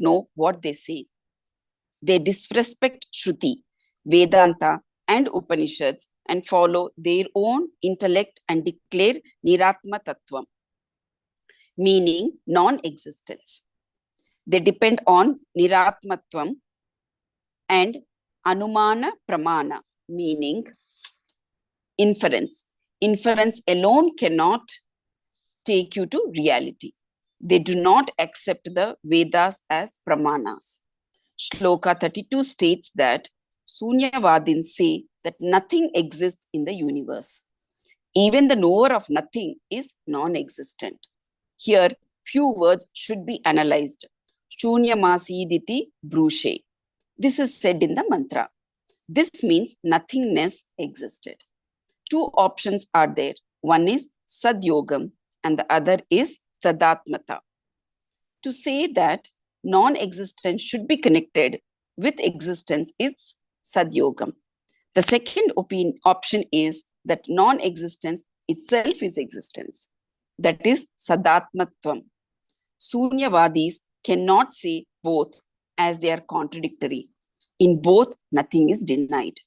know what they say. They disrespect Shruti, Vedanta, and Upanishads and follow their own intellect and declare Niratma Tattvam, meaning non-existence. They depend on Niratmatvam and Anumana Pramana, meaning inference. Inference alone cannot take you to reality. They do not accept the Vedas as Pramanas. Shloka 32 states that Sunyavadins say that nothing exists in the universe. Even the knower of nothing is non-existent. Here, few words should be analyzed. Shunyamasīditi brushe. This is said in the mantra. This means nothingness existed. Two options are there. One is Sadyogam and the other is Sadatmata. To say that non-existence should be connected with existence is Sadyogam. The second option is that non-existence itself is existence. That is Sadatmatvam. Sunyavadis cannot say both as they are contradictory. In both, nothing is denied.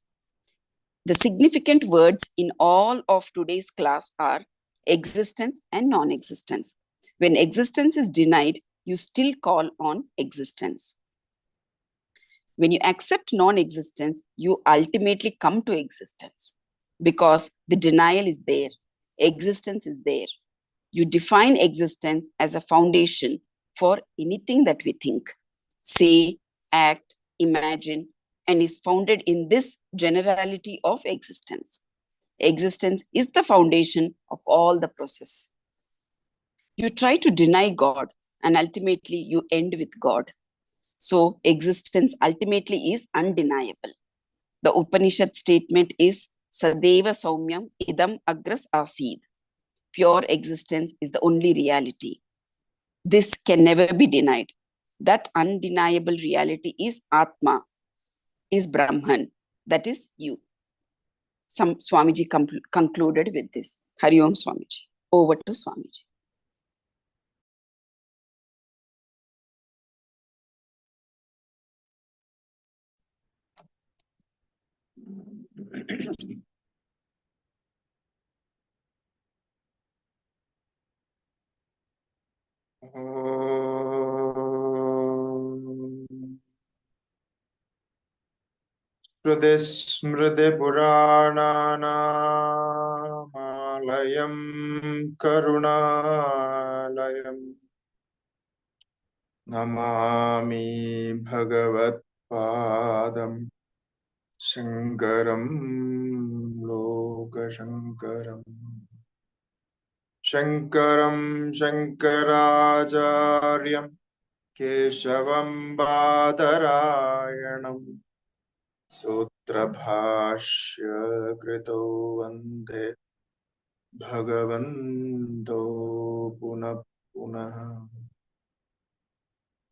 The significant words in all of today's class are existence and non-existence. When existence is denied, you still call on existence. When you accept non-existence, you ultimately come to existence because the denial is there. Existence is there. You define existence as a foundation for anything that we think, say, act, imagine, and is founded in this generality of existence. Existence is the foundation of all the process. You try to deny God, and ultimately you end with God. So existence ultimately is undeniable. The Upanishad statement is Sadeva Saumyam Idam Agras Asid. Pure existence is the only reality. This can never be denied. That undeniable reality is Atma, is Brahman, that is you. Swamiji concluded with this. Hari Om Swamiji. Over to Swamiji. Smriti Purananamalayam Karunalayam Namami Bhagavat Padam Shankaram Loka Shankaram Shankaram Shankaracharyam Keshavam Badarayanam Sutra Bhashya Krito Vande Bhagavanto Punah Punah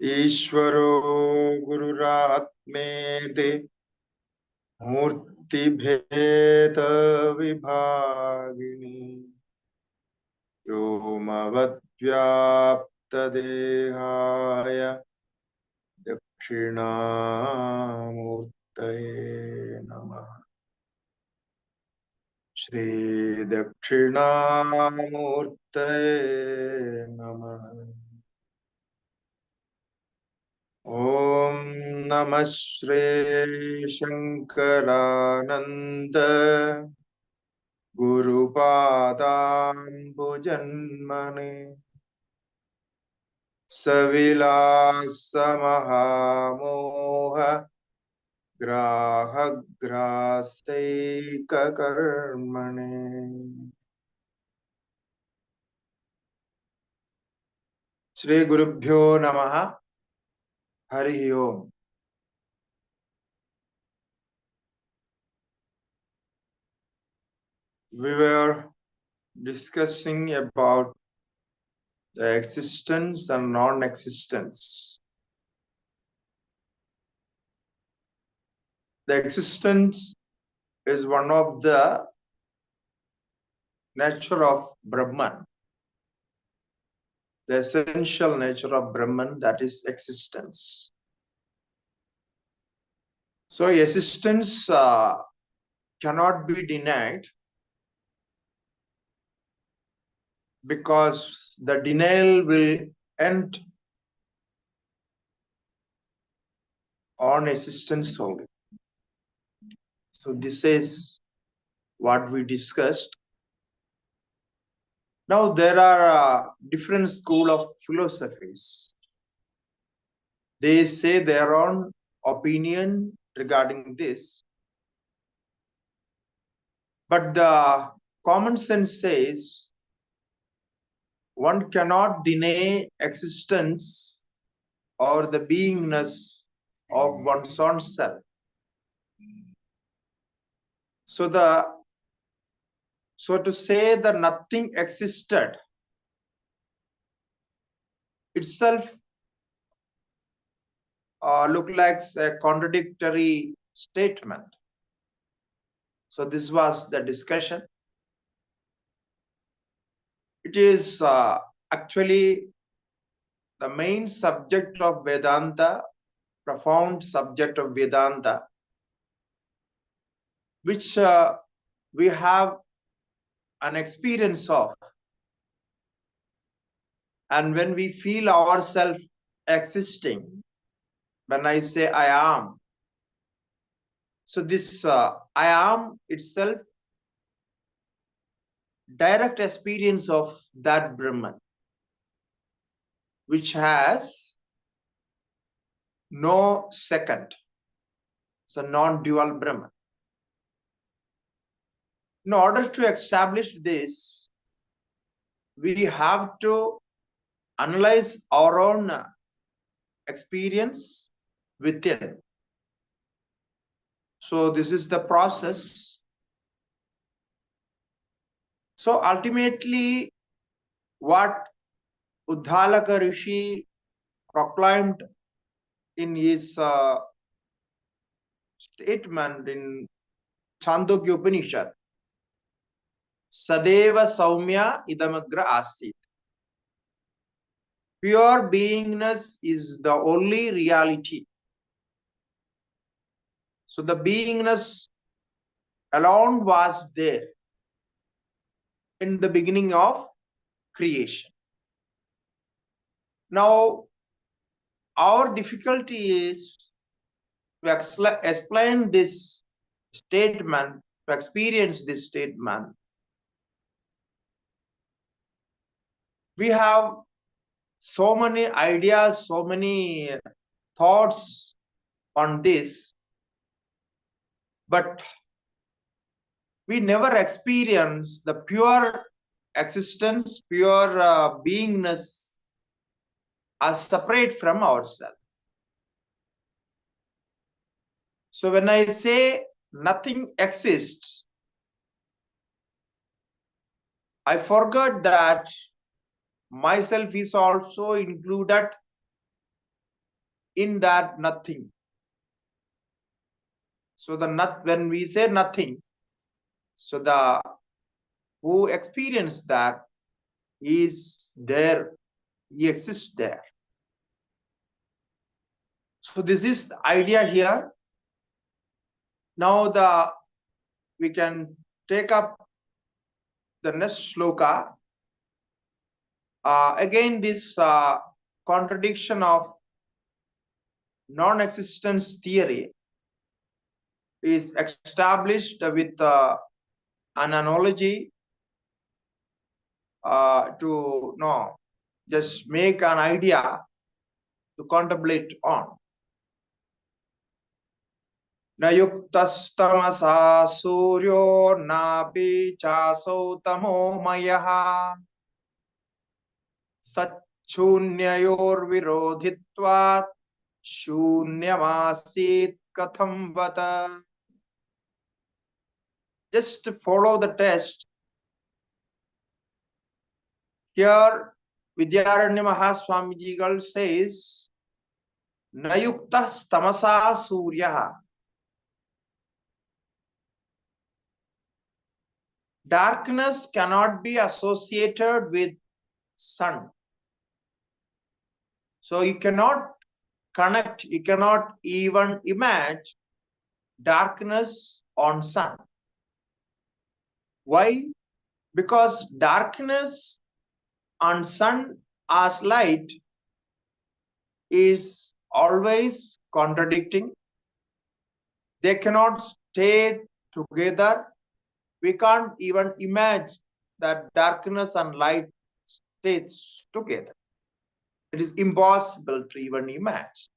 Ishvaro Gururatmete Murti Bheda Vibhagini Yomavad Vyapta Dehaya Dakshinamurtaye Namaha Shri Dakshinamurtaye Namaha Om Namah Shri Shankarananda Guru Padambujanmane Savilasa Mahamoha Grahagraseika Karmane Shri Gurubhyo Namaha Hari Om. We were discussing about the existence and non-existence. The existence is one of the nature of Brahman. the essential nature of Brahman, that is existence. So existence cannot be denied, because the denial will end on existence only. So this is what we discussed. Now there are different school of philosophies. They say their own opinion regarding this. But the common sense says one cannot deny existence or the beingness of one's own self. So to say that nothing existed itself look like a contradictory statement. So this was the discussion. It is actually the main subject of Vedanta, profound subject of Vedanta, which we have an experience of. And when we feel ourselves existing, when I say I am, so this I am itself, direct experience of that Brahman, which has no second. It's a non-dual Brahman. In order to establish this, we have to analyze our own experience within. So this is the process. So ultimately, what Uttaraka Rishi proclaimed in his statement in Chandogya Upanishad, Sadeva Saumya Idamagra Asit. Pure beingness is the only reality. So the beingness alone was there in the beginning of creation. Now, our difficulty is to explain this statement, to experience this statement. We have so many ideas, so many thoughts on this, but we never experience the pure existence, pure beingness as separate from ourselves. So when I say nothing exists, I forgot that myself is also included in that nothing. So when we say nothing, so the who experienced that is there, he exists there. So this is the idea here. Now we can take up the next sloka. Again, this contradiction of non-existence theory is established with an analogy to just make an idea to contemplate on. Na yuktastamasa suryo napi chaso tamo mayaha sachunyayor virodhitvat shunyamasit katham vata. Just follow the text. Here, Vidyaranya Mahaswami says, Nayuktas tamasa suryaha. Darkness cannot be associated with sun. So you cannot connect, you cannot even imagine darkness on sun. Why? Because darkness on sun as light is always contradicting. They cannot stay together. We can't even imagine that darkness and light stays together. It is impossible to even imagine.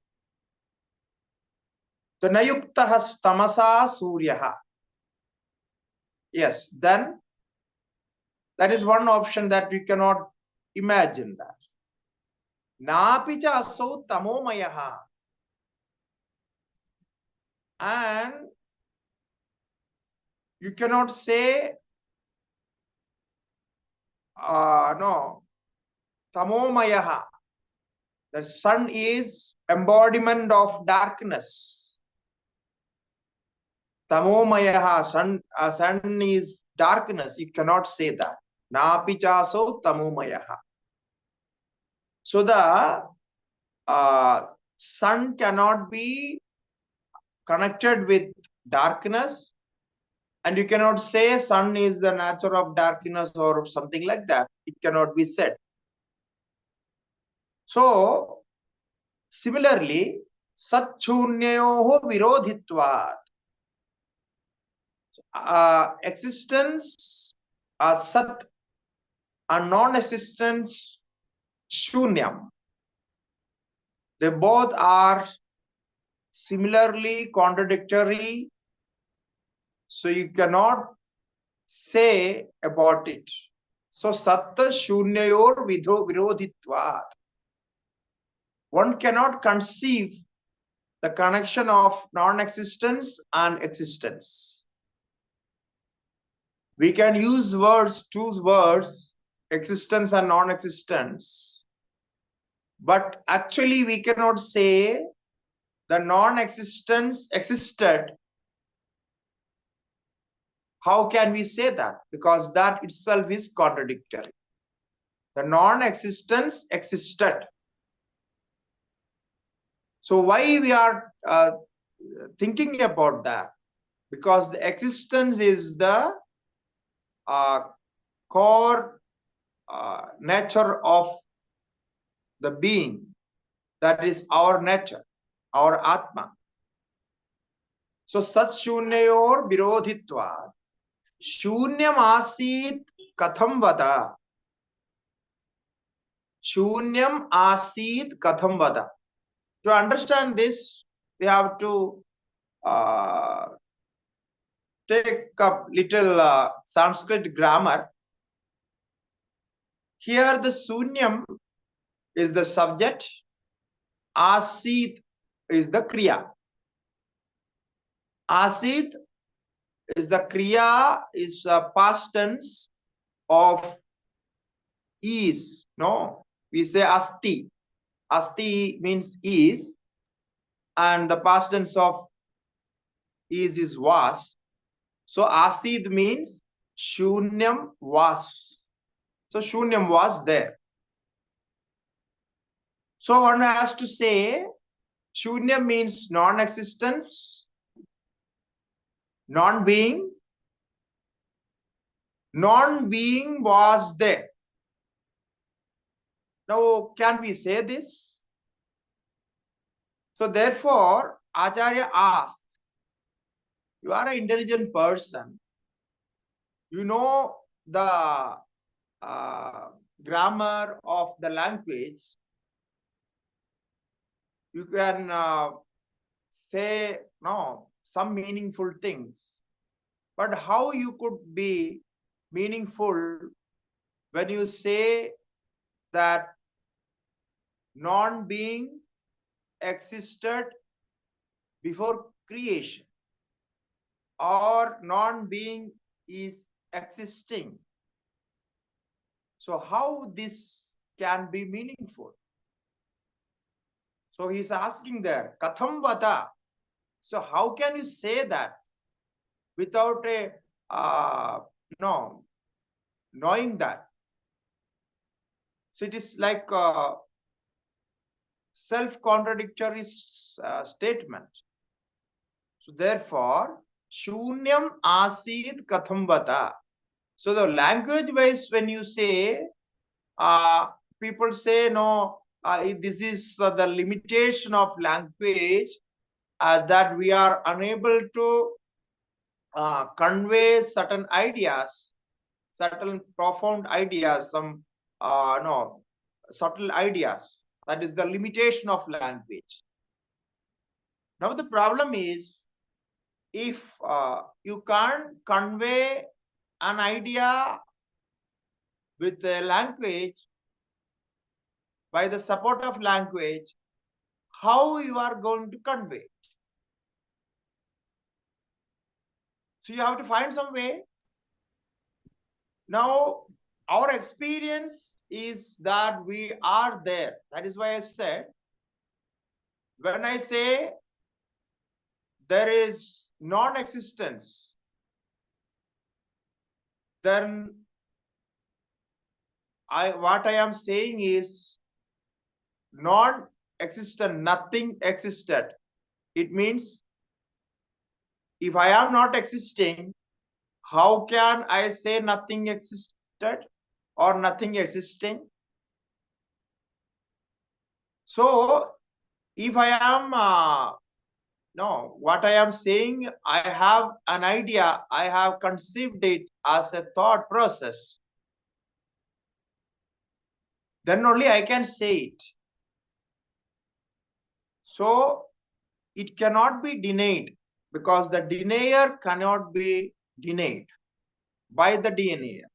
So nayuktaha tamasa suryaha. Yes, then that is one option that we cannot imagine that. Napicha asau tamomayaha. And you cannot say, no, tamomayaha. The sun is embodiment of darkness. Tamomayaha, sun is darkness. You cannot say that. Napichaso tamomayaha. So the sun cannot be connected with darkness, and you cannot say sun is the nature of darkness or something like that. It cannot be said. So similarly, satchunyayoho virodhitvat. Existence sat and non-existence shunyam. They both are similarly contradictory, so you cannot say about it. So satta shunyayor virodhitvat. One cannot conceive the connection of non-existence and existence. We can use words, choose words, existence and non-existence, but actually we cannot say the non-existence existed. How can we say that? Because that itself is contradictory. The non-existence existed. So why we are thinking about that? Because the existence is the core nature of the being. That is our nature, our Atma. So sat shunyayor virodhitva. Shunyam asit katham vada. Shunyam asit katham vada. To understand this, we have to take up little Sanskrit grammar. Here the Sunyam is the subject, Asit is the Kriya. Asit is the Kriya, is a past tense of is. No, we say Asti. Asti means is, and the past tense of is was. So Asid means Shunyam was. So Shunyam was there. So one has to say Shunyam means non-existence, non-being. Non-being was there. Now, can we say this? So therefore, Acharya asked, you are an intelligent person. You know the grammar of the language. You can say some meaningful things. But how you could be meaningful when you say that non-being existed before creation, or non-being is existing? So how this can be meaningful? So he's asking there, katham vada. So how can you say that without knowing that? So it is like self-contradictory statement. So therefore, Shunyam Asid Kathambata. So the language wise, when you say, people say, no, this is the limitation of language, that we are unable to convey certain ideas, certain profound ideas, some no, subtle ideas. That is the limitation of language. Now the problem is, if you can't convey an idea with a language, by the support of language, how you are going to convey? So you have to find some way. Now, our experience is that we are there. That is why I said, when I say there is non-existence, then what I am saying is non-existent, nothing existed. It means if I am not existing, how can I say nothing existed or nothing existing? So if I am, no, what I am saying, I have an idea, I have conceived it as a thought process, then only I can say it. So it cannot be denied, because the denier cannot be denied by the denier.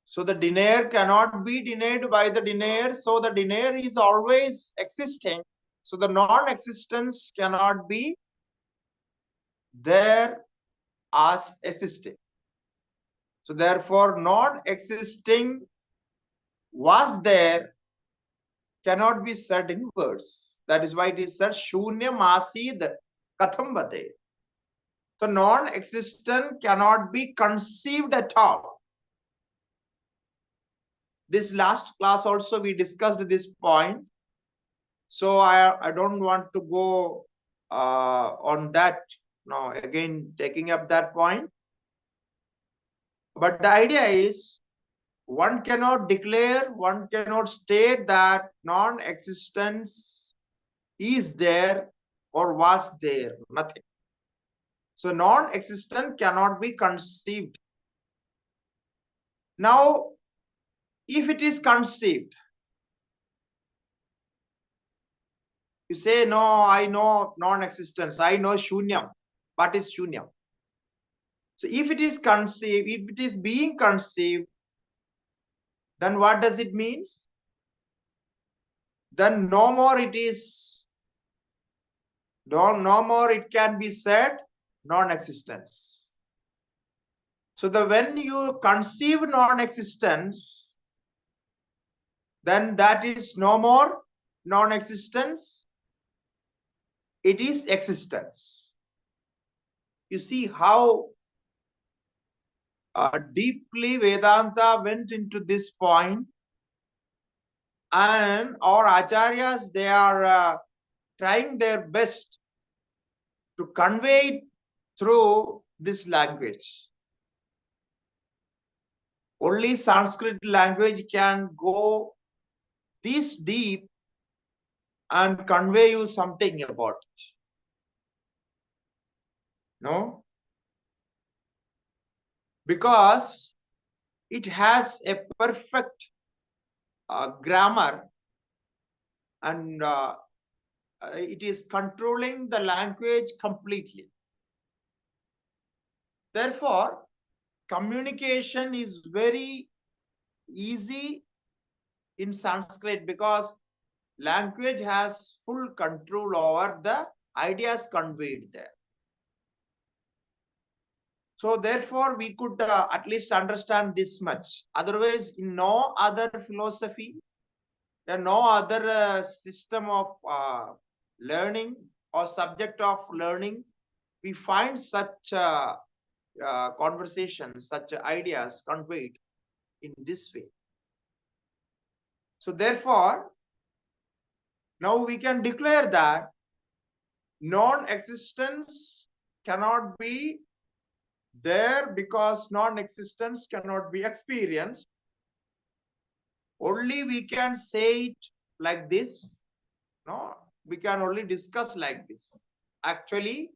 So the denier cannot be denied by the denier. So the denier is always existing. So the non-existence cannot be there as existing. So therefore, non-existing was there cannot be said in words. That is why it is said Shunyam Asid Kathambate. So non-existent cannot be conceived at all. This last class also we discussed this point. So I don't want to go on that now, again taking up that point. But the idea is, one cannot declare, one cannot state that non-existence is there or was there, nothing. So non-existent cannot be conceived. Now, if it is conceived, you say, no, I know non-existence, I know shunyam. What is shunyam? So if it is conceived, if it is being conceived, then what does it mean? Then no more it is, no more it can be said non-existence. So when you conceive non-existence, then that is no more non-existence, it is existence. You see how deeply Vedanta went into this point, and our acharyas, they are trying their best to convey it through this language. Only Sanskrit language can go this deep and convey you something about it. No? Because it has a perfect grammar, and it is controlling the language completely. Therefore, communication is very easy in Sanskrit, because language has full control over the ideas conveyed there. So therefore, we could at least understand this much. Otherwise, in no other philosophy, no other system of learning or subject of learning, we find such conversations, such ideas conveyed in this way. So therefore, Now we can declare that non-existence cannot be there because non-existence cannot be experienced. Only we can say it like this. No, we can only discuss like this. Actually,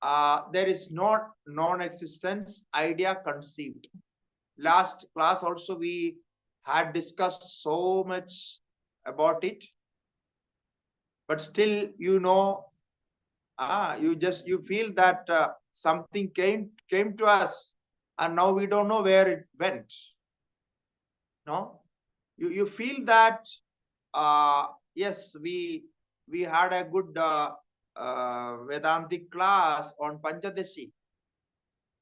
there is not non-existence idea conceived. Last class also we had discussed so much about it, but still, you feel that something came to us, and now we don't know where it went. No, you feel that yes, we had a good Vedantic class on Pancadashi,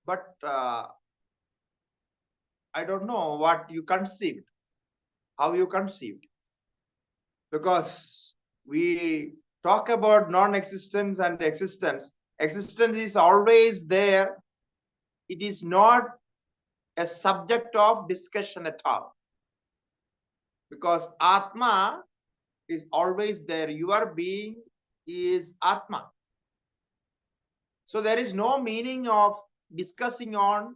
but I don't know what you conceived, how you conceived, because we talk about non-existence and existence. Existence is always there. It is not a subject of discussion at all, because Atma is always there. Your being is Atma. So there is no meaning of discussing on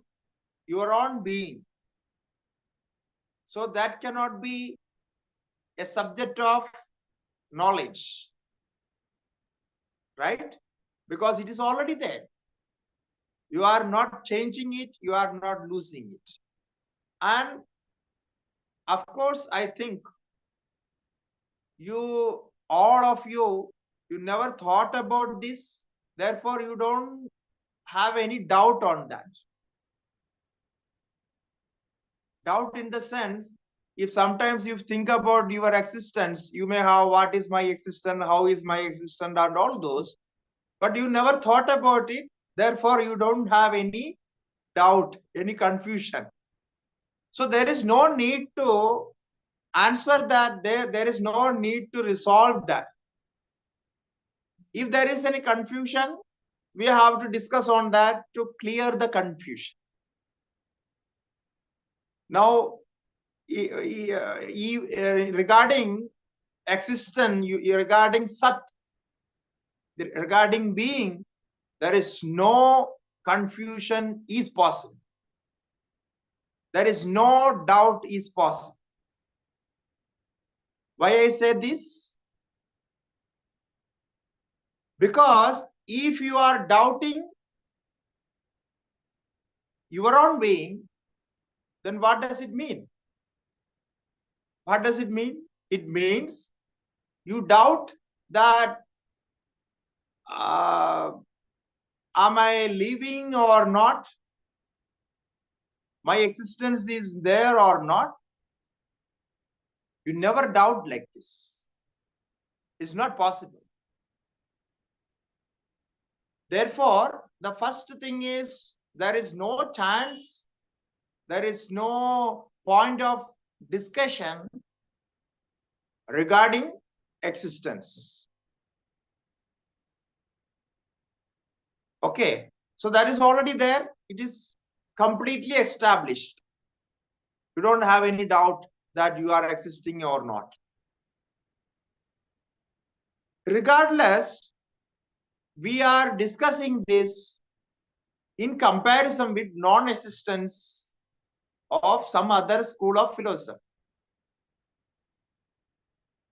your own being. So that cannot be a subject of knowledge, right? Because it is already there. You are not changing it, you are not losing it. And of course, I think all of you never thought about this. Therefore, you don't have any doubt on that. Doubt in the sense, if sometimes you think about your existence, you may have what is my existence, how is my existence, and all those, but you never thought about it. Therefore, you don't have any doubt, any confusion. So there is no need to answer that. There is no need to resolve that. If there is any confusion, we have to discuss on that to clear the confusion. Now, regarding existence, regarding Sat, regarding being, there is no confusion is possible. There is no doubt is possible. Why I say this? Because if you are doubting your own being, then what does it mean? What does it mean? It means you doubt that am I living or not? My existence is there or not? You never doubt like this. It's not possible. Therefore, the first thing is there is no chance, there is no point of discussion regarding existence. Okay, so that is already there. It is completely established. You don't have any doubt that you are existing or not. Regardless, we are discussing this in comparison with non-existence of some other school of philosophy.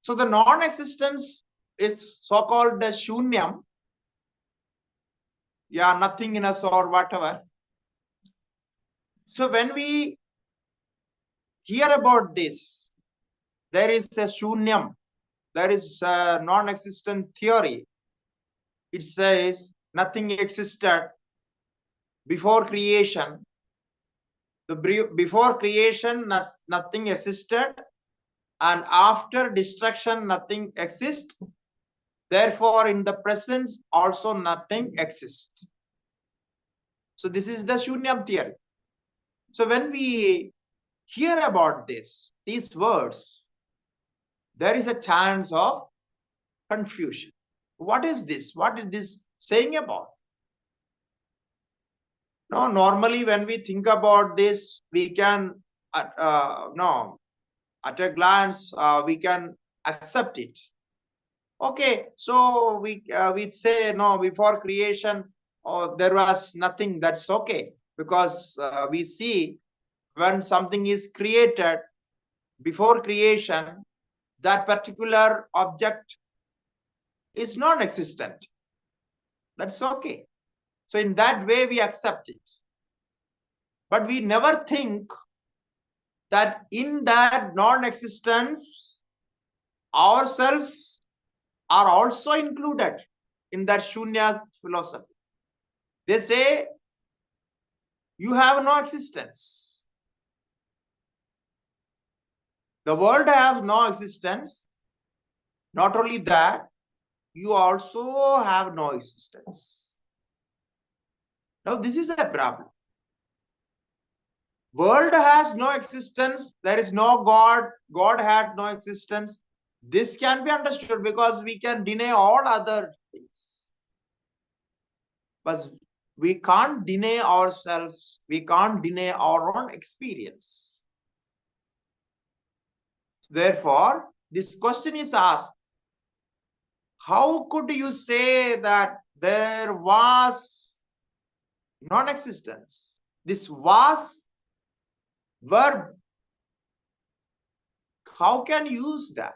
So the non-existence is so-called the shunyam. Yeah, nothingness or whatever. So when we hear about this, there is a shunyam, there is a non-existence theory. It says nothing existed before creation. Before creation, nothing existed, and after destruction, nothing exists. Therefore, in the presence, also nothing exists. So this is the shunyam theory. So when we hear about these words, there is a chance of confusion. What is this? What is this saying about? No, normally when we think about this, we can, at a glance, we can accept it. Okay, so we say no, before creation there was nothing. That's okay, because we see when something is created before creation, that particular object is non-existent. That's okay. So in that way we accept it. But we never think that in that non-existence, ourselves are also included in that Shunya philosophy. They say you have no existence. The world has no existence. Not only that, you also have no existence. Now this is a problem. World has no existence. There is no God. God had no existence. This can be understood because we can deny all other things. But we can't deny ourselves. We can't deny our own experience. Therefore, this question is asked. How could you say that there was non-existence? This was verb. How can you use that?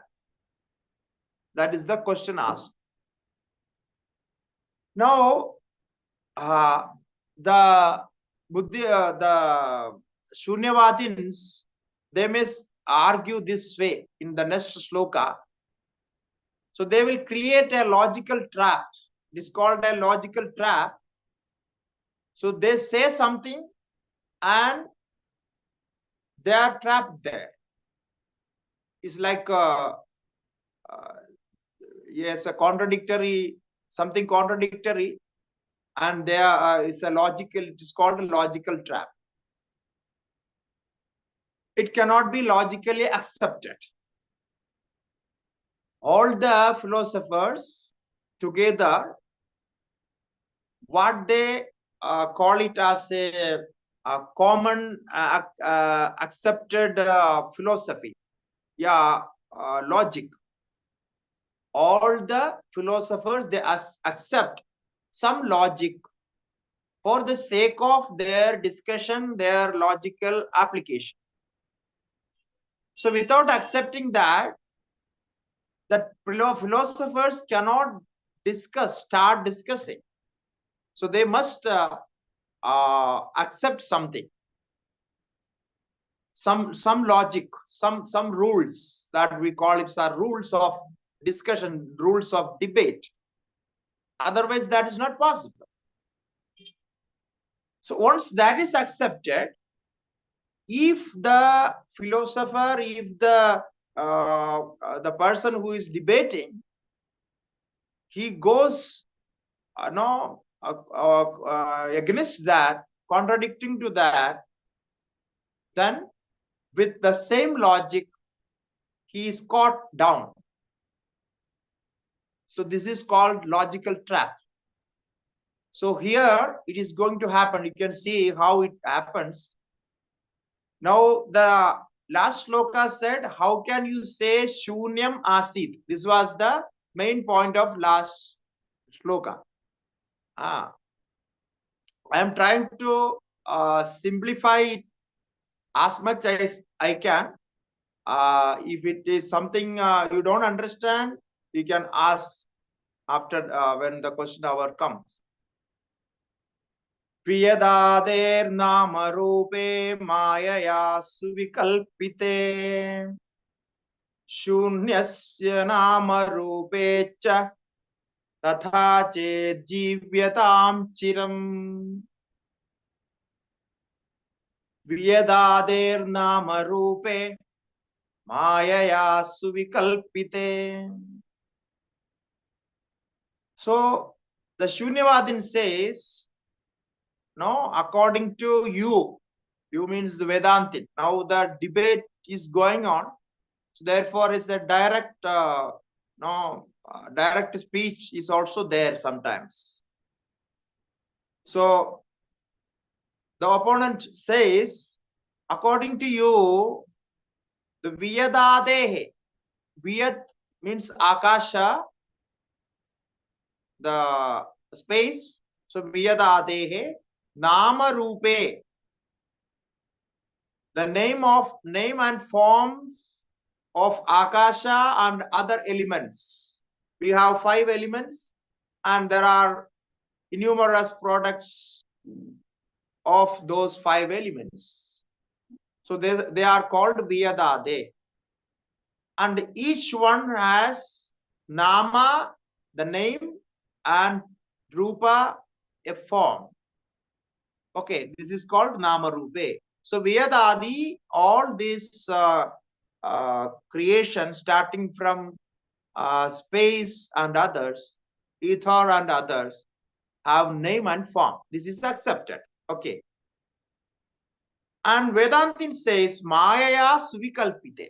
That is the question asked. Now, the Shunyavadins, they may argue this way in the next sloka. So they will create a logical trap. It is called a logical trap. So they say something and they are trapped there. It's like yes, a contradictory, something contradictory, and there is a logical. It is called a logical trap. It cannot be logically accepted. All the philosophers together, what they call it as a common accepted philosophy, logic. All the philosophers, they accept some logic for the sake of their discussion, their logical application. So without accepting that philosophers cannot start discussing. So they must accept something, some logic, some rules that we call it are rules of discussion, rules of debate. Otherwise, that is not possible. So once that is accepted, if the philosopher, if the person who is debating, he goes against that, contradicting to that, then with the same logic, he is caught down. So this is called logical trap. So here it is going to happen. You can see how it happens. Now the last sloka said, how can you say shunyam asit? This was the main point of last sloka. I am trying to simplify it as much as I can. If it is something you don't understand, you can ask after when the question hour comes. Viyadader nama rupe mayaya suvikalpite shunyasya nama rupe cha tatha che jivyatam chiram. Viyadader nama rupe mayaya suvikalpite. So the Shunyavadin says, no, according to you means the Vedantin. Now the debate is going on. So therefore, it's a direct, direct speech is also there sometimes. So the opponent says, according to you, the Viyadadehe, Viyat means Akasha, the space. So Viyadadehe Nama Rupe, the name and forms of Akasha and other elements. We have 5 elements and there are numerous products of those 5 elements. So they are called Viyadade. And each one has Nama, the name, and Rupa, a form. Okay, this is called Nama Rupe. So Viyadadi, all these creation starting from space and others, ether and others, have name and form. This is accepted. Okay. And Vedantin says, Mayaya Suvikalpite.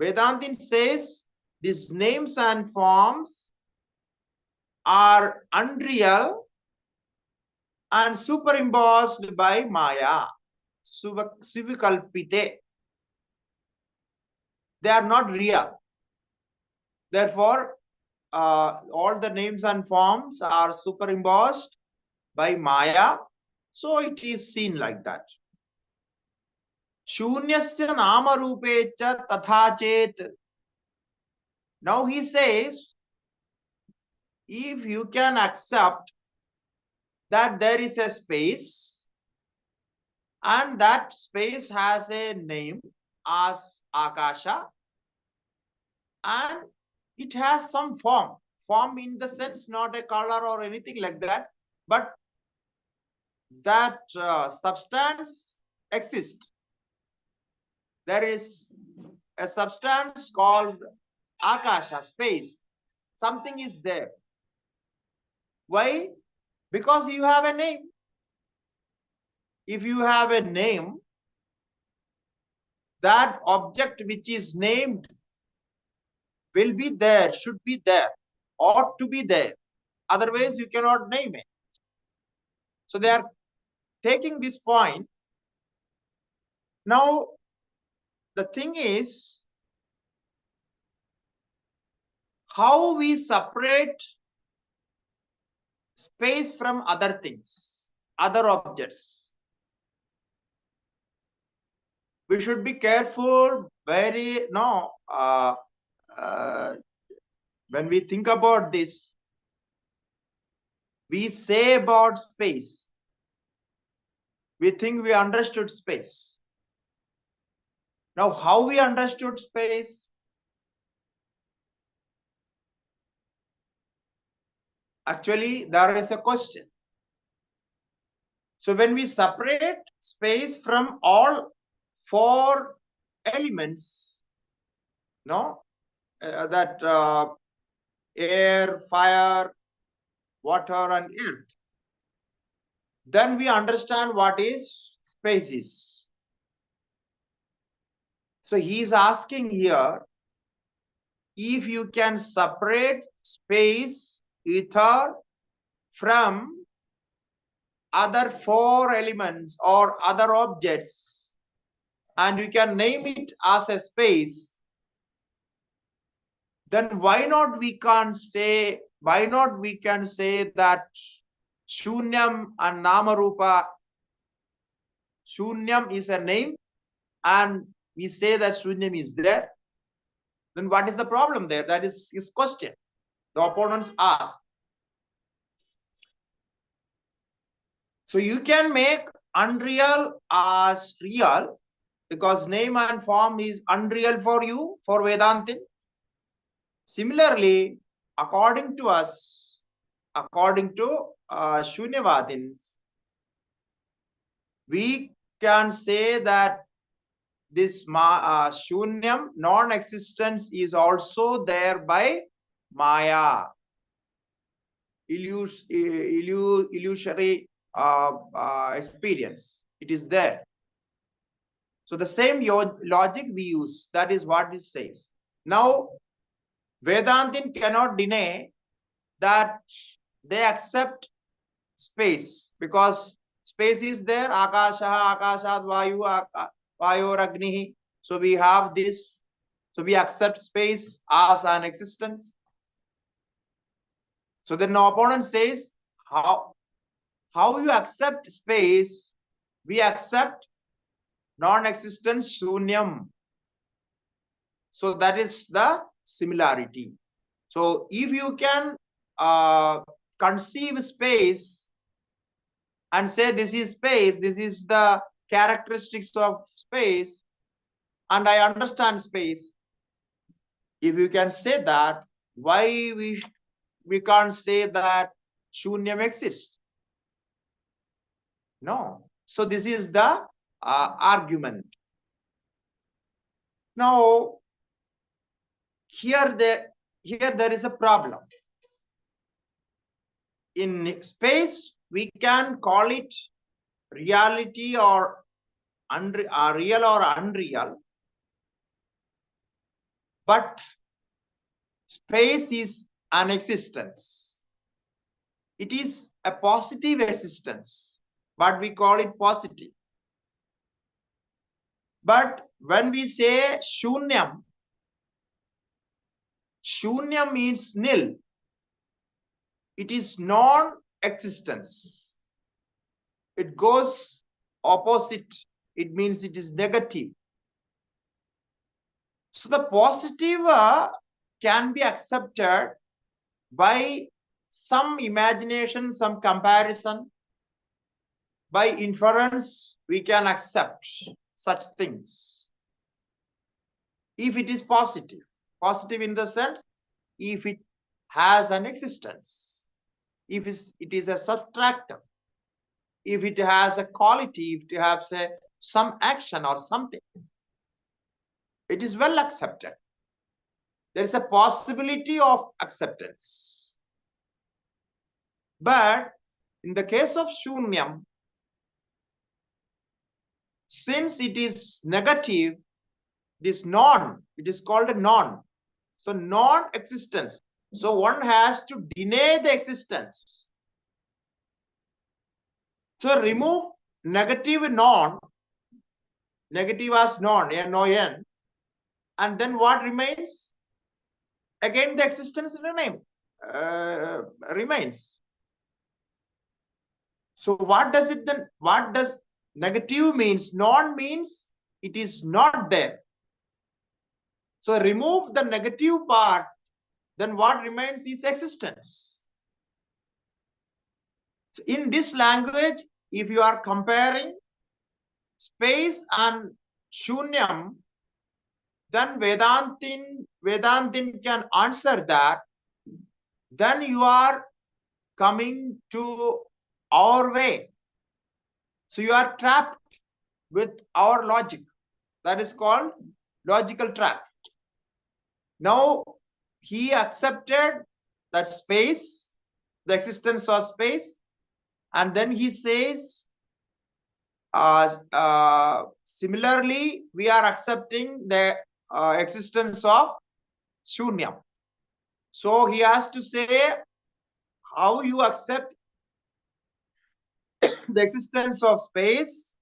Vedantin says these names and forms are unreal and superimposed by Maya. Suvikalpite. They are not real. Therefore, all the names and forms are superimposed by Maya. So it is seen like that. Shunyasya nama rupecha tatha chet. Now he says, if you can accept that there is a space and that space has a name as Akasha and it has some form in the sense not a color or anything like that, but that substance exists. There is a substance called Akasha, space. Something is there. Why? Because you have a name. If you have a name, that object which is named will be there, should be there, ought to be there. Otherwise, you cannot name it. So they are taking this point. Now, the thing is, how we separate space from other things, other objects. We should be careful, when we think about this, we say about space. We think we understood space. Now, how we understood space? Actually, there is a question. So when we separate space from all 4 elements, air, fire, water, and earth, then we understand what is space is. So he is asking here, if you can separate space, ether, from other 4 elements or other objects, and you can name it as a space, then why not we can say that Shunyam and Namarupa, Shunyam is a name and we say that Shunyam is there? Then what is the problem there? That is his question. The opponents ask. So you can make unreal as real because name and form is unreal for you, for Vedantin. Similarly, according to us, according to Shunyavadins, we can say that this Shunyam, non-existence, is also there by Maya, illusory experience. It is there. So the same logic we use. That is what it says. Now, Vedantin cannot deny that they accept space because space is there. Akasha, Akashat, Vayu, Vayor, Agni. So we have this. So we accept space as an existence. So then the opponent says, how you accept space? We accept non-existence shunyam. So that is the similarity. So if you can conceive space and say this is space, this is the characteristics of space, and I understand space. If you can say that, why we can't say that shunyam exists? No. So this is the argument. Now, here there is a problem. In space, we can call it reality or real or unreal. But space is an existence. It is a positive existence, but we call it positive. But when we say shunyam, shunyam means nil. It is non-existence. It goes opposite. It means it is negative. So the positive can be accepted by some imagination, some comparison. By inference, we can accept such things. If it is positive, positive in the sense, if it has an existence, if it is a subtractive, if it has a quality, if it has some action or something, it is well accepted. There is a possibility of acceptance. But in the case of shunyam, since it is negative, it is called a non. So non-existence. So one has to deny the existence. So remove negative non, negative as non, N-O-N, and then what remains? Again, the existence remains. So what does it then? What does negative means? Non means it is not there. So remove the negative part, then what remains is existence. So in this language, if you are comparing space and shunyam, then Vedantin can answer that. Then you are coming to our way. So you are trapped with our logic. That is called logical trap. Now he accepted that space, the existence of space, and then he says, similarly, we are accepting the existence of shunyam. So he has to say how you accept the existence of space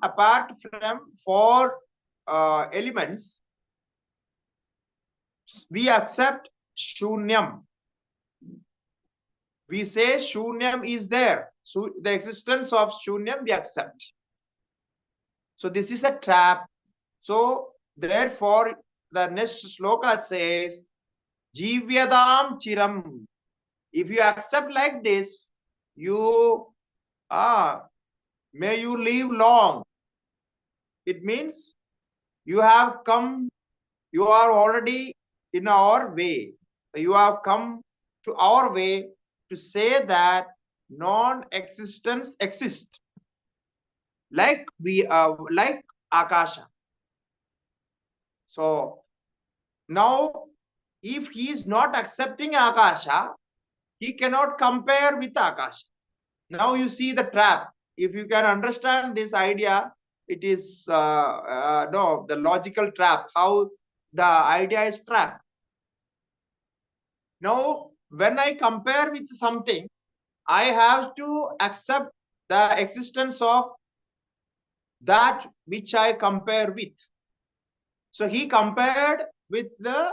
apart from four elements. We accept shunyam. We say shunyam is there. So the existence of shunyam we accept. So this is a trap. So therefore the next sloka says, Jivyadam chiram. If you accept like this, may you live long. It means you have come, you are already in our way. You have come to our way to say that non-existence exists. Like like Akasha. So now if he is not accepting Akasha, he cannot compare with Akasha. Now you see the trap. If you can understand this idea, it is the logical trap, how the idea is trapped. Now, when I compare with something, I have to accept the existence of that which I compare with. So he compared with the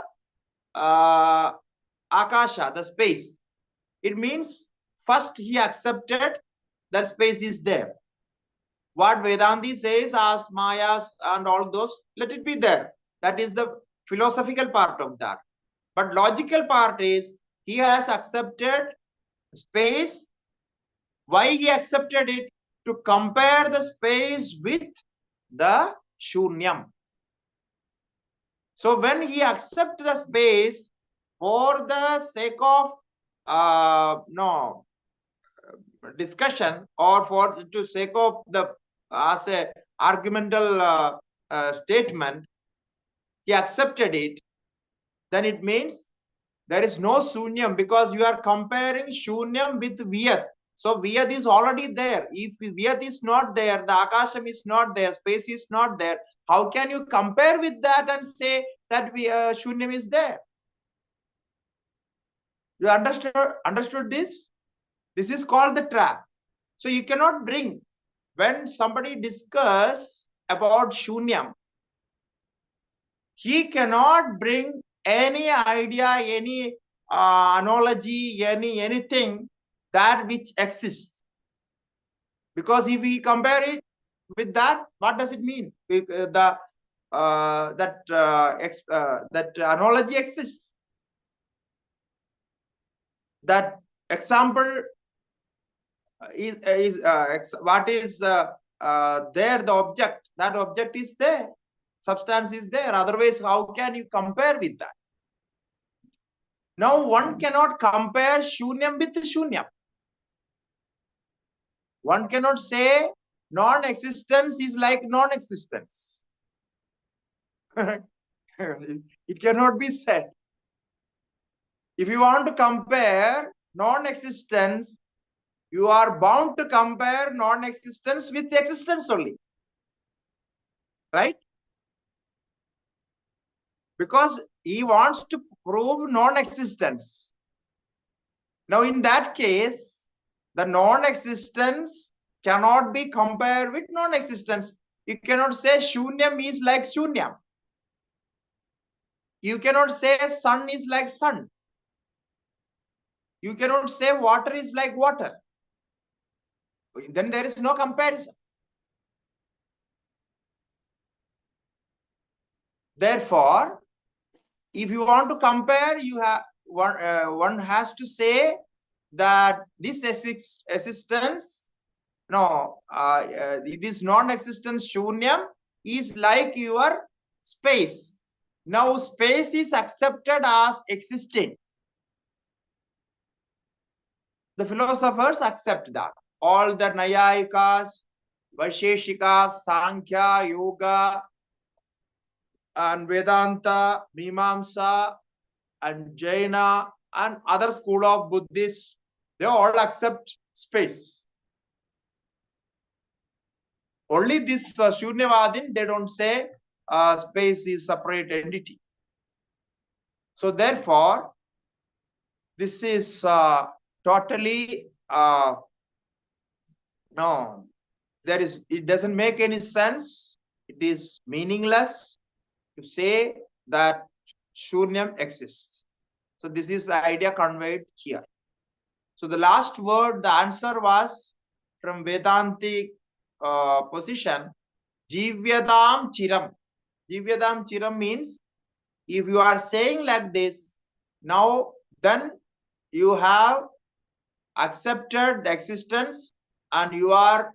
Akasha, the space. It means first he accepted that space is there. What Vedanti says as Mayas and all those, let it be there. That is the philosophical part of that. But logical part is he has accepted space. Why he accepted it? To compare the space with the shunyam. So when he accepts the space for the sake of discussion, or for to sake of the as a argumental statement, he accepted it, then it means there is no shunyam, because you are comparing shunyam with Vyat. So Vyat is already there. If Vyat is not there, the Akasham is not there, space is not there, how can you compare with that and say that shunyam is there? You understood this? This is called the trap. So you cannot bring, when somebody discuss about shunyam, he cannot bring any idea, any analogy, anything that which exists. Because if we compare it with that, what does it mean? That analogy exists. That example is what is there, the object. That object is there. Substance is there. Otherwise, how can you compare with that? Now, one cannot compare shunyam with shunyam. One cannot say non-existence is like non-existence. It cannot be said. If you want to compare non-existence, you are bound to compare non-existence with existence only. Right? Because he wants to prove non-existence. Now, in that case, the non-existence cannot be compared with non-existence. You cannot say shunyam is like shunyam. You cannot say sun is like sun. You cannot say water is like water. Then there is no comparison. Therefore, if you want to compare, you have one has to say that this existence, this non-existence shunyam is like your space. Now space is accepted as existing. The philosophers accept that. All the Nayayikas, Vaisheshikas, Sankhya, Yoga, and Vedanta, Mimamsa, and Jaina, and other school of Buddhists, they all accept space. Only this Shunyavadin, they don't say space is separate entity. So therefore, this is totally it doesn't make any sense. It is meaningless to say that Shunyam exists. So this is the idea conveyed here. So the last word, the answer was from Vedantic position, Jivyadam Chiram. Jivyadam Chiram means if you are saying like this, now then you have accepted the existence and you are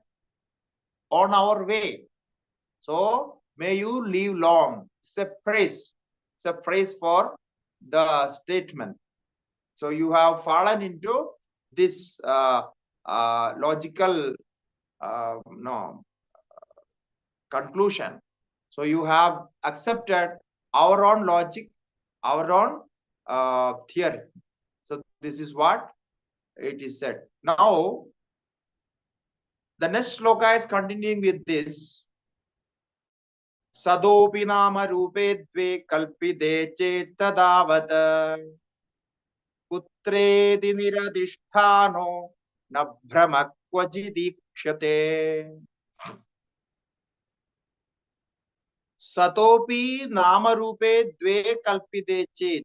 on our way. So may you live long. It's a praise. It's a praise for the statement. So you have fallen into this logical conclusion. So you have accepted our own logic, our own theory. So this is what it is said. Now, the next sloka is continuing with this. Sadopi nama rupe dve kalpide chetadavat putredi niradishthano na brahma kvajidikshate. Satopi nama rupe dve kalpide chet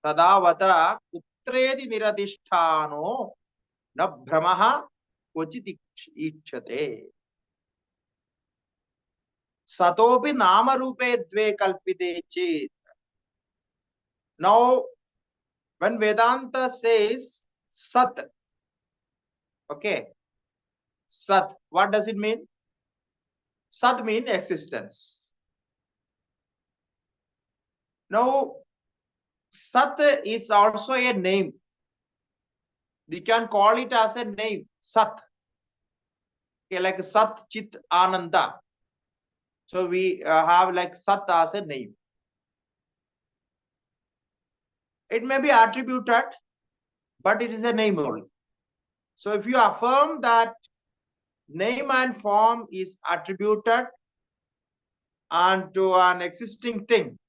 Tadavata kutredi niradishthano na brahmaha kvachit ichyate. Satopi nama rupe dve kalpite chit. Now, when Vedanta says Sat, okay, Sat, what does it mean? Sat means existence. Now, Sat is also a name. We can call it as a name, Sat. Okay, like Sat Chit Ananda. So we have like Sat as a name. It may be attributed, but it is a name only. So if you affirm that name and form is attributed and to an existing thing,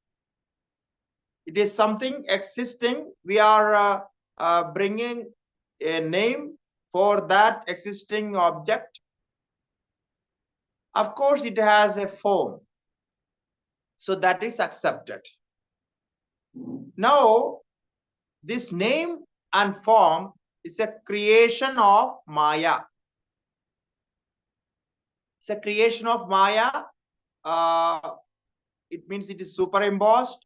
it is something existing. We are bringing a name for that existing object. Of course, it has a form. So that is accepted. Now, this name and form is a creation of Maya. It's a creation of Maya. It means it is superimposed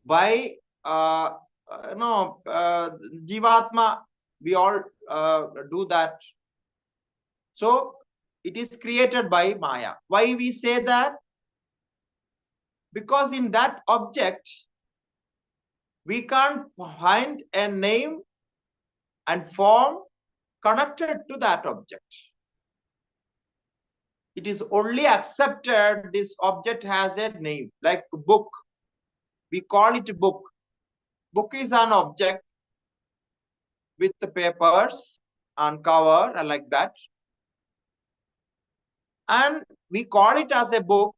by Jivatma. We all do that. So it is created by Maya. Why we say that? Because in that object, we can't find a name and form connected to that object. It is only accepted this object has a name, like book. We call it book. Book is an object with the papers and cover and like that. And we call it as a book.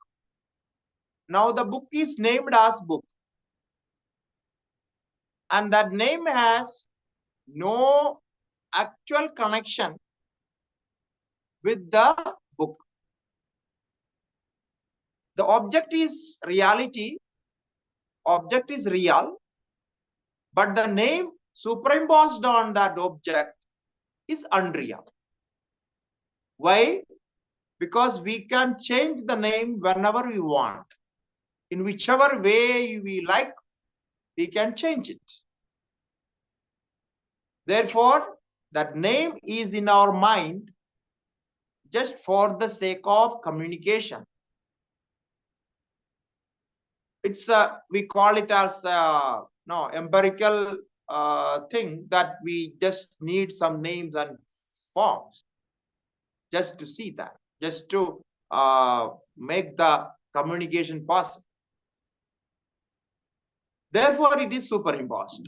Now the book is named as book. And that name has no actual connection with the book. The object is reality, object is real, but the name superimposed on that object is unreal. Why? Because we can change the name whenever we want. In whichever way we like, we can change it. Therefore, that name is in our mind just for the sake of communication. It's we call it as empirical thing that we just need some names and forms just to see that, just to make the communication possible. Therefore, it is superimposed.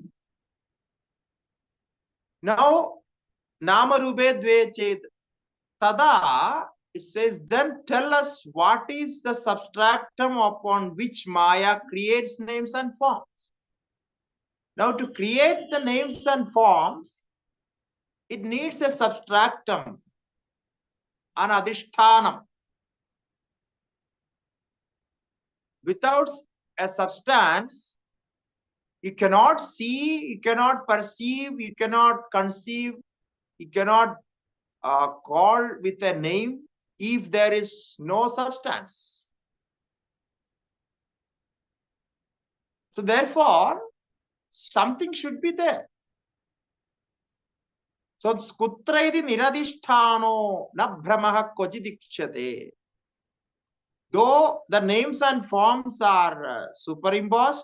Now, nama rube dve ched tada, it says, then tell us what is the substratum upon which Maya creates names and forms. Now, to create the names and forms, it needs a substratum, an adhishthanam. Without a substance, you cannot see, you cannot perceive, you cannot conceive, you cannot call with a name if there is no substance. So therefore, something should be there. So kutraidi niradhisthano na brahmaha kvachidikshate. Though the names and forms are superimposed,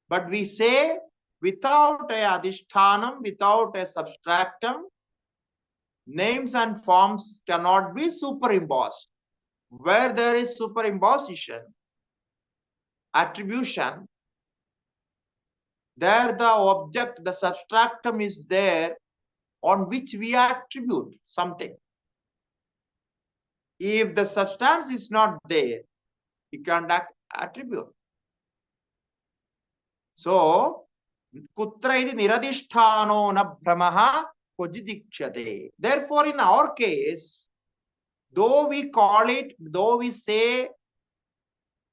but we say without a adhishthanam, without a substratum, names and forms cannot be superimposed. Where there is superimposition, attribution, there the object, the substratum is there on which we attribute something. If the substance is not there, you can't attribute. So, kutra iti niradhisthano na brahmaha kvachidikshate. Therefore, in our case, though we call it, though we say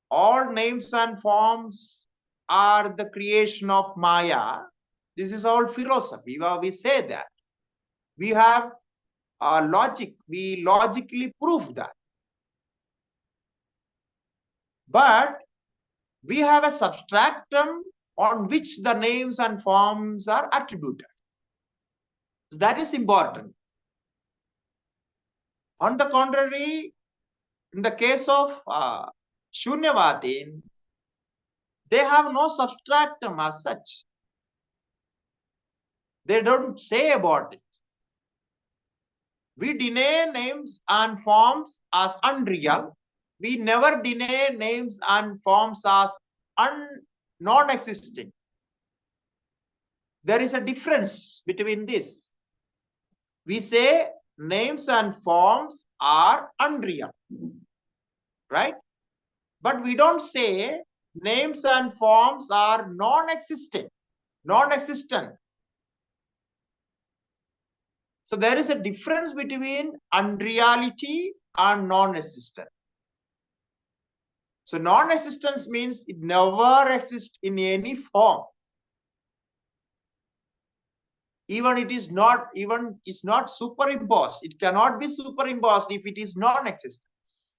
all names and forms are the creation of Maya. This is all philosophy. We say that. We have logic. We logically prove that. But we have a substratum on which the names and forms are attributed. That is important. On the contrary, in the case of Shunyavadim, they have no substratum as such. They don't say about it. We deny names and forms as unreal. We never deny names and forms as non-existing. There is a difference between this. We say names and forms are unreal, right? But we don't say names and forms are non-existent. So there is a difference between unreality and non-existent. So non-existence means it never exists in any form. Even it is not superimposed. It cannot be superimposed if it is non-existence.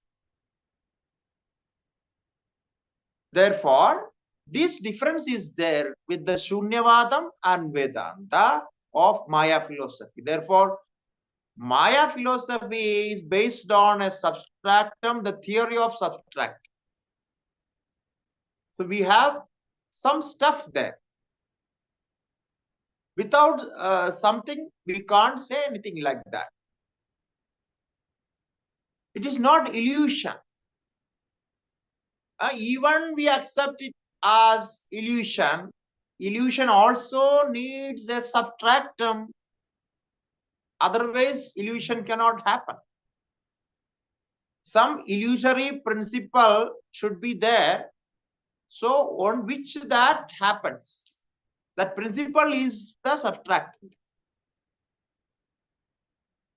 Therefore, this difference is there with the Shunyavadam and Vedanta of Maya philosophy. Therefore, Maya philosophy is based on a substratum, the theory of substract. So we have some stuff there. Without something, we can't say anything like that. It is not illusion. Even we accept it as illusion. Illusion also needs a substratum. Otherwise, illusion cannot happen. Some illusory principle should be there. So on which that happens. That principle is the substratum.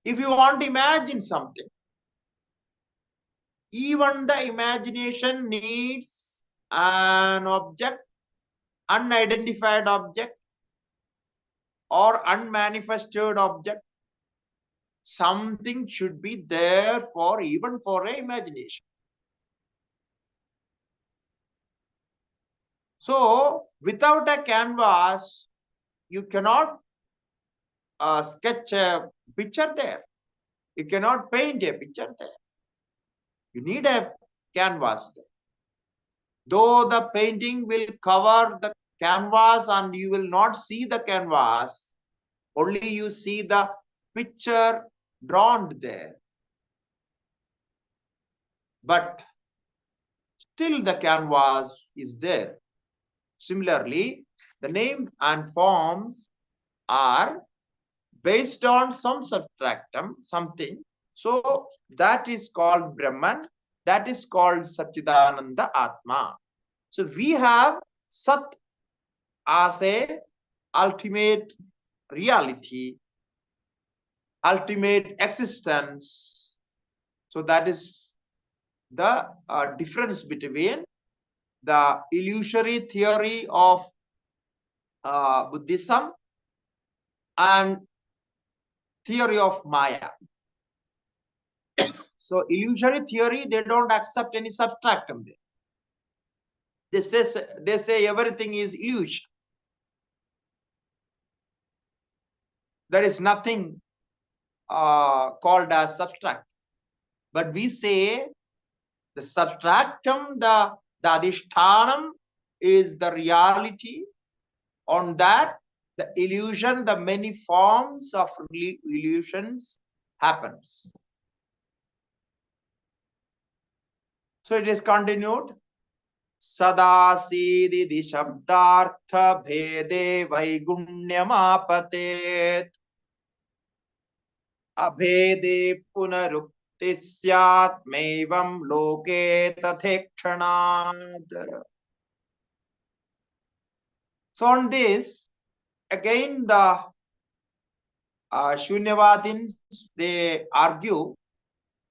If you want to imagine something, even the imagination needs an object, unidentified object, or unmanifested object. Something should be there for even for an imagination. So without a canvas, you cannot sketch a picture there. You cannot paint a picture there. You need a canvas there. Though the painting will cover the canvas and you will not see the canvas, only you see the picture drawn there. But still the canvas is there. Similarly, the names and forms are based on some substratum, something. So that is called Brahman. That is called Satchidananda Atma. So we have Sat as a ultimate reality, ultimate existence. So that is the difference between the illusory theory of Buddhism and theory of Maya. So illusory theory, they don't accept any substratum there. They say everything is illusion. There is nothing called as substract. But we say the substratum, the adhishthanam is the reality. On that, the illusion, the many forms of illusions happens. So it is continued. Sadasidi shabdartha bhede vaigunyamapatet abhede punarukti syat mevam loke tathekshanad. So on this, again the Shunyavadins, they argue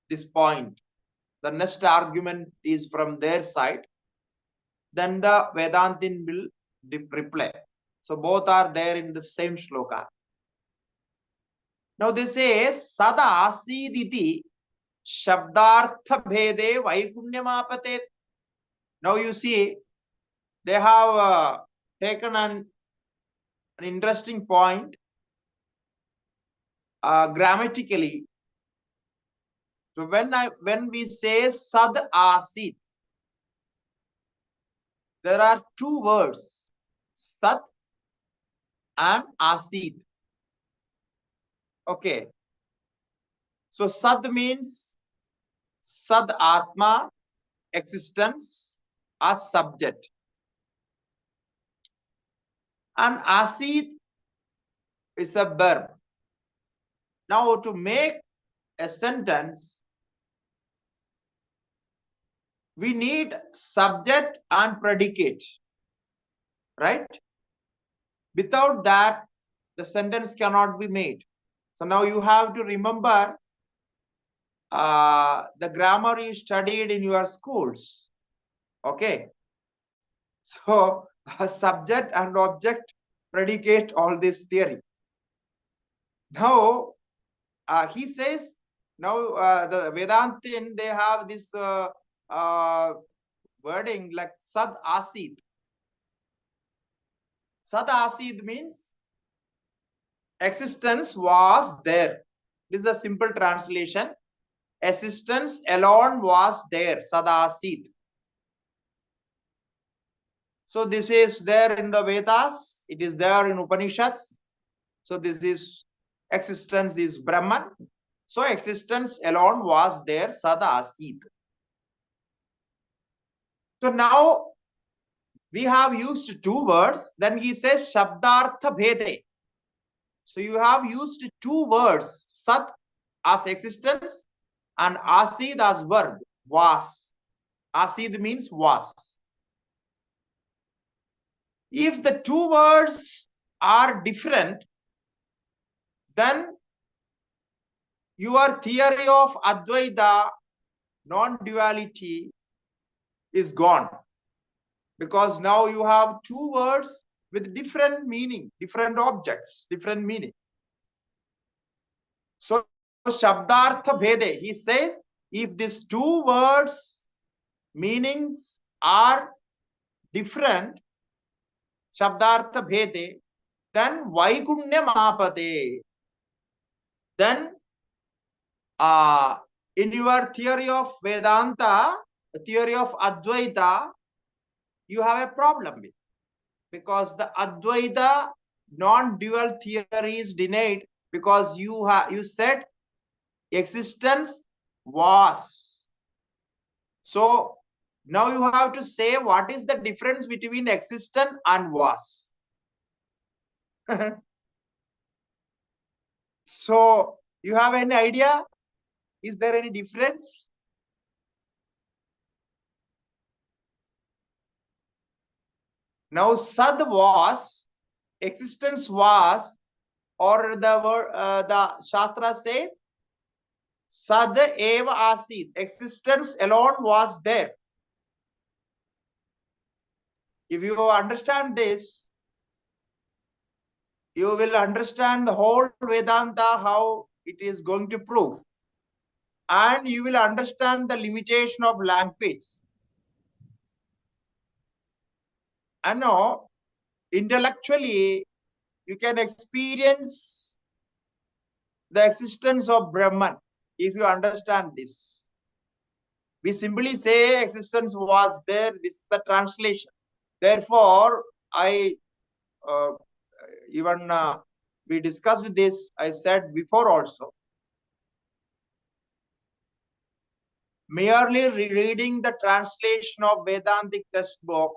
this point. The next argument is from their side, then the Vedantin will reply. So both are there in the same shloka. Now they say Sada Asiditi Shabdartha Bhede Vaikunyamapatet. Now you see, they have taken an interesting point grammatically. So when we say Sad Asid, there are two words, Sat and Asid. Okay. So Sad means Sad Atma, existence, as subject. And Asid is a verb. Now to make a sentence, we need subject and predicate, right? Without that, the sentence cannot be made. So now you have to remember the grammar you studied in your schools. Okay. So subject and object, predicate, all this theory. Now he says, now the Vedantin, they have this wording like Sad Asid. Sad Asid means existence was there. This is a simple translation. Existence alone was there. Sad Asid. So this is there in the Vedas. It is there in Upanishads. So this is existence is Brahman. So existence alone was there. Sad Asid. So now we have used two words. Then he says Shabdartha Bhede. So you have used two words, Sat as existence and Asid as verb, was. Asid means was. If the two words are different, then your theory of Advaita, non-duality, is gone. Because now you have two words with different meaning, different objects, different meaning. So Shabdartha Bhede, he says, if these two words meanings are different, Shabdartha Bhede, then Vaikunya Mahapate. Then in your theory of Vedanta, the theory of Advaita, you have a problem with, because the Advaita non-dual theory is denied, because you said existence was. So now you have to say what is the difference between existence and was. So you have any idea? Is there any difference? Now Sad was, existence was, or the Shastra says Sad eva asid, existence alone was there. If you understand this, you will understand the whole Vedanta, how it is going to prove. And you will understand the limitation of language. And now, intellectually, you can experience the existence of Brahman if you understand this. We simply say existence was there. This is the translation. Therefore, we discussed this, I said before also. Merely reading the translation of Vedantic textbook,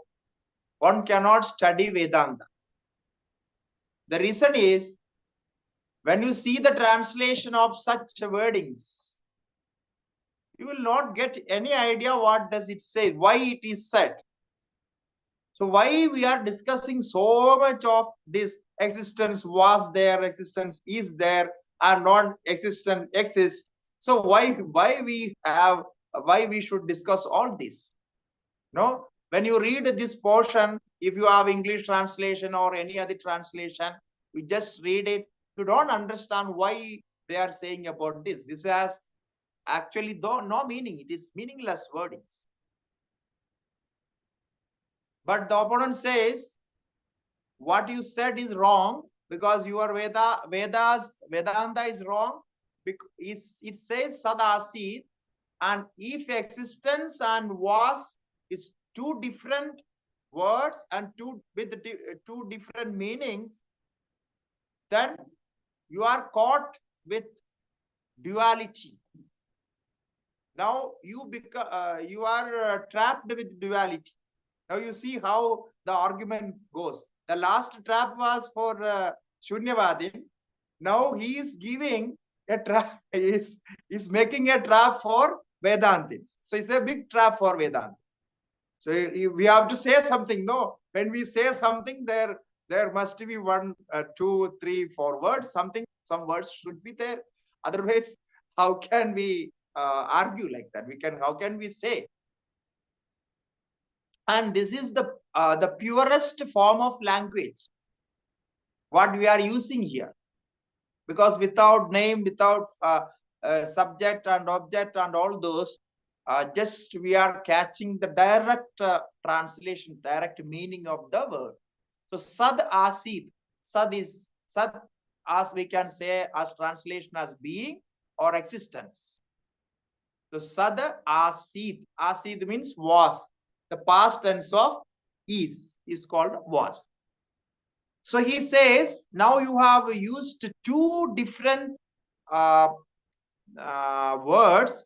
one cannot study Vedanta. The reason is, when you see the translation of such wordings, you will not get any idea what does it say, why it is said. So why we are discussing so much of this existence was there, existence is there, and non-existent exists. So why we should discuss all this? No, When you read this portion, if you have English translation or any other translation, you just read it. You don't understand why they are saying about this. This has actually no meaning. It is meaningless wordings. But the opponent says, what you said is wrong because your Vedanta is wrong. It says Sadasi, and if existence and was is two different words and two different meanings, then you are caught with duality. Now you are trapped with duality. Now you see how the argument goes. The last trap was for Shunyavadi. Now he is giving a trap, is making a trap for Vedantins. So it's a big trap for Vedanta. So we have to say something. No, when we say something, there must be 1, 2, 3, 4 words. Some words should be there. Otherwise, how can we argue like that? How can we say? And this is the purest form of language, what we are using here. Because without name, without subject and object and all those, just we are catching the direct translation, direct meaning of the word. So Sad Asid, Sad is Sad, as we can say as translation as being or existence. So Sad Asid, Asid means was. The past tense of is called was. So he says, now you have used two different words.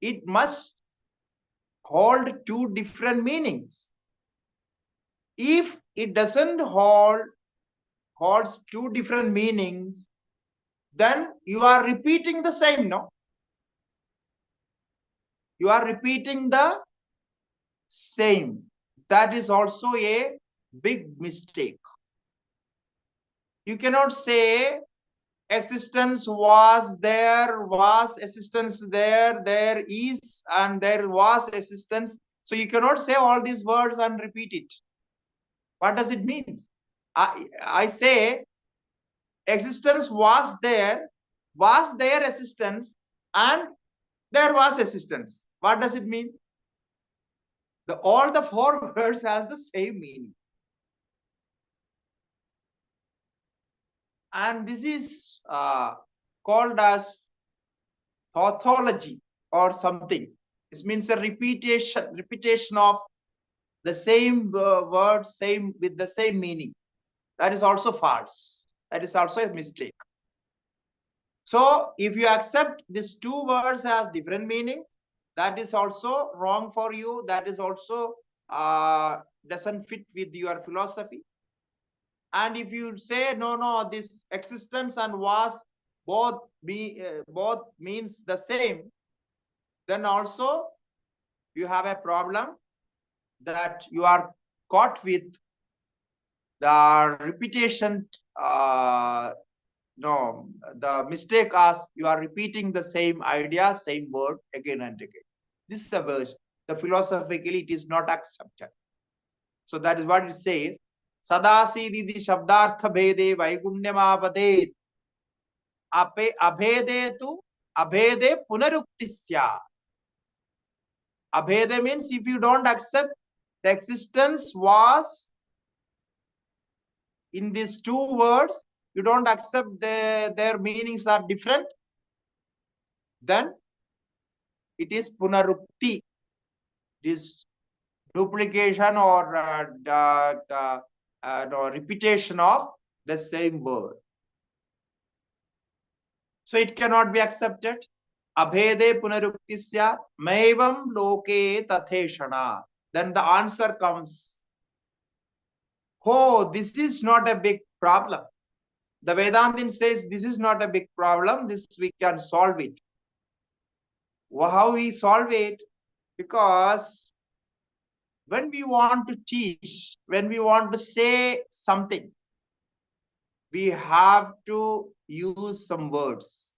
It must hold two different meanings. If it doesn't holds two different meanings, then you are repeating the same, no? You are repeating the same. That is also a big mistake. You cannot say existence was there, was existence there, there is, and there was existence. So you cannot say all these words and repeat it. What does it mean? I say existence was there existence, and there was existence. What does it mean? All the 4 words has the same meaning. And this is called as tautology or something. This means a repetition of the same word, with the same meaning. That is also false. That is also a mistake. So if you accept these 2 words has different meanings, that is also wrong for you. That is also doesn't fit with your philosophy. And if you say, no, this existence and was both means the same, then also you have a problem that you are caught with the repetition. The mistake as you are repeating the same idea, same word again and again. This is a verse. The philosophically it is not accepted. So that is what it says. Sadasididi shabdartha bhede vaigunyamapadet abhede tu abhede punaruktisya. Abhede means if you don't accept the existence was in these 2 words, you don't accept their meanings are different, then it is punarukti. It is duplication or repetition of the same word. So it cannot be accepted. Abhede punaruktisya maivam loke tatheshana. Then the answer comes, oh, this is not a big problem. The Vedantin says this is not a big problem. This we can solve it. How we solve it? Because when we want to teach, when we want to say something, we have to use some words.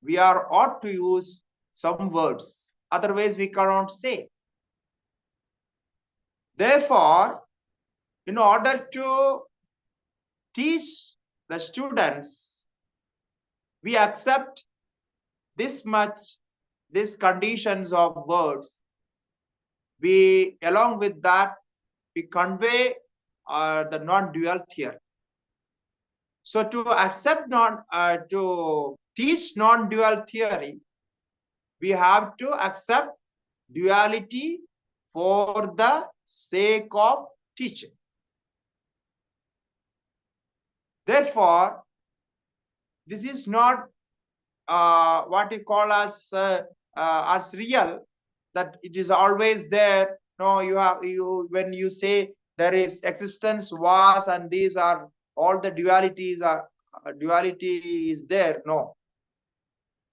We ought to use some words. Otherwise, we cannot say. Therefore, in order to teach the students, we accept this much, these conditions of words. We, along with that, we convey the non-dual theory. So to accept to teach non-dual theory, we have to accept duality for the sake of teaching. Therefore, this is not what you call as real, that it is always there. No, when you say there is existence, was, and these are all the dualities are duality is there. No,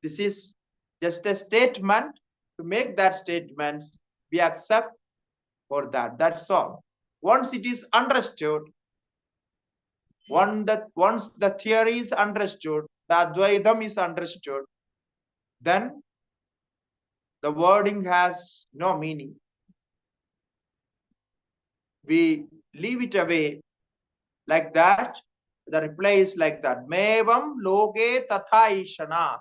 this is just a statement. To make that statement, we accept for that. That's all. Once it is understood, once the theory is understood, the Advaitam is understood, then the wording has no meaning. We leave it away like that. The reply is like that. Mevam loge tatha ishana.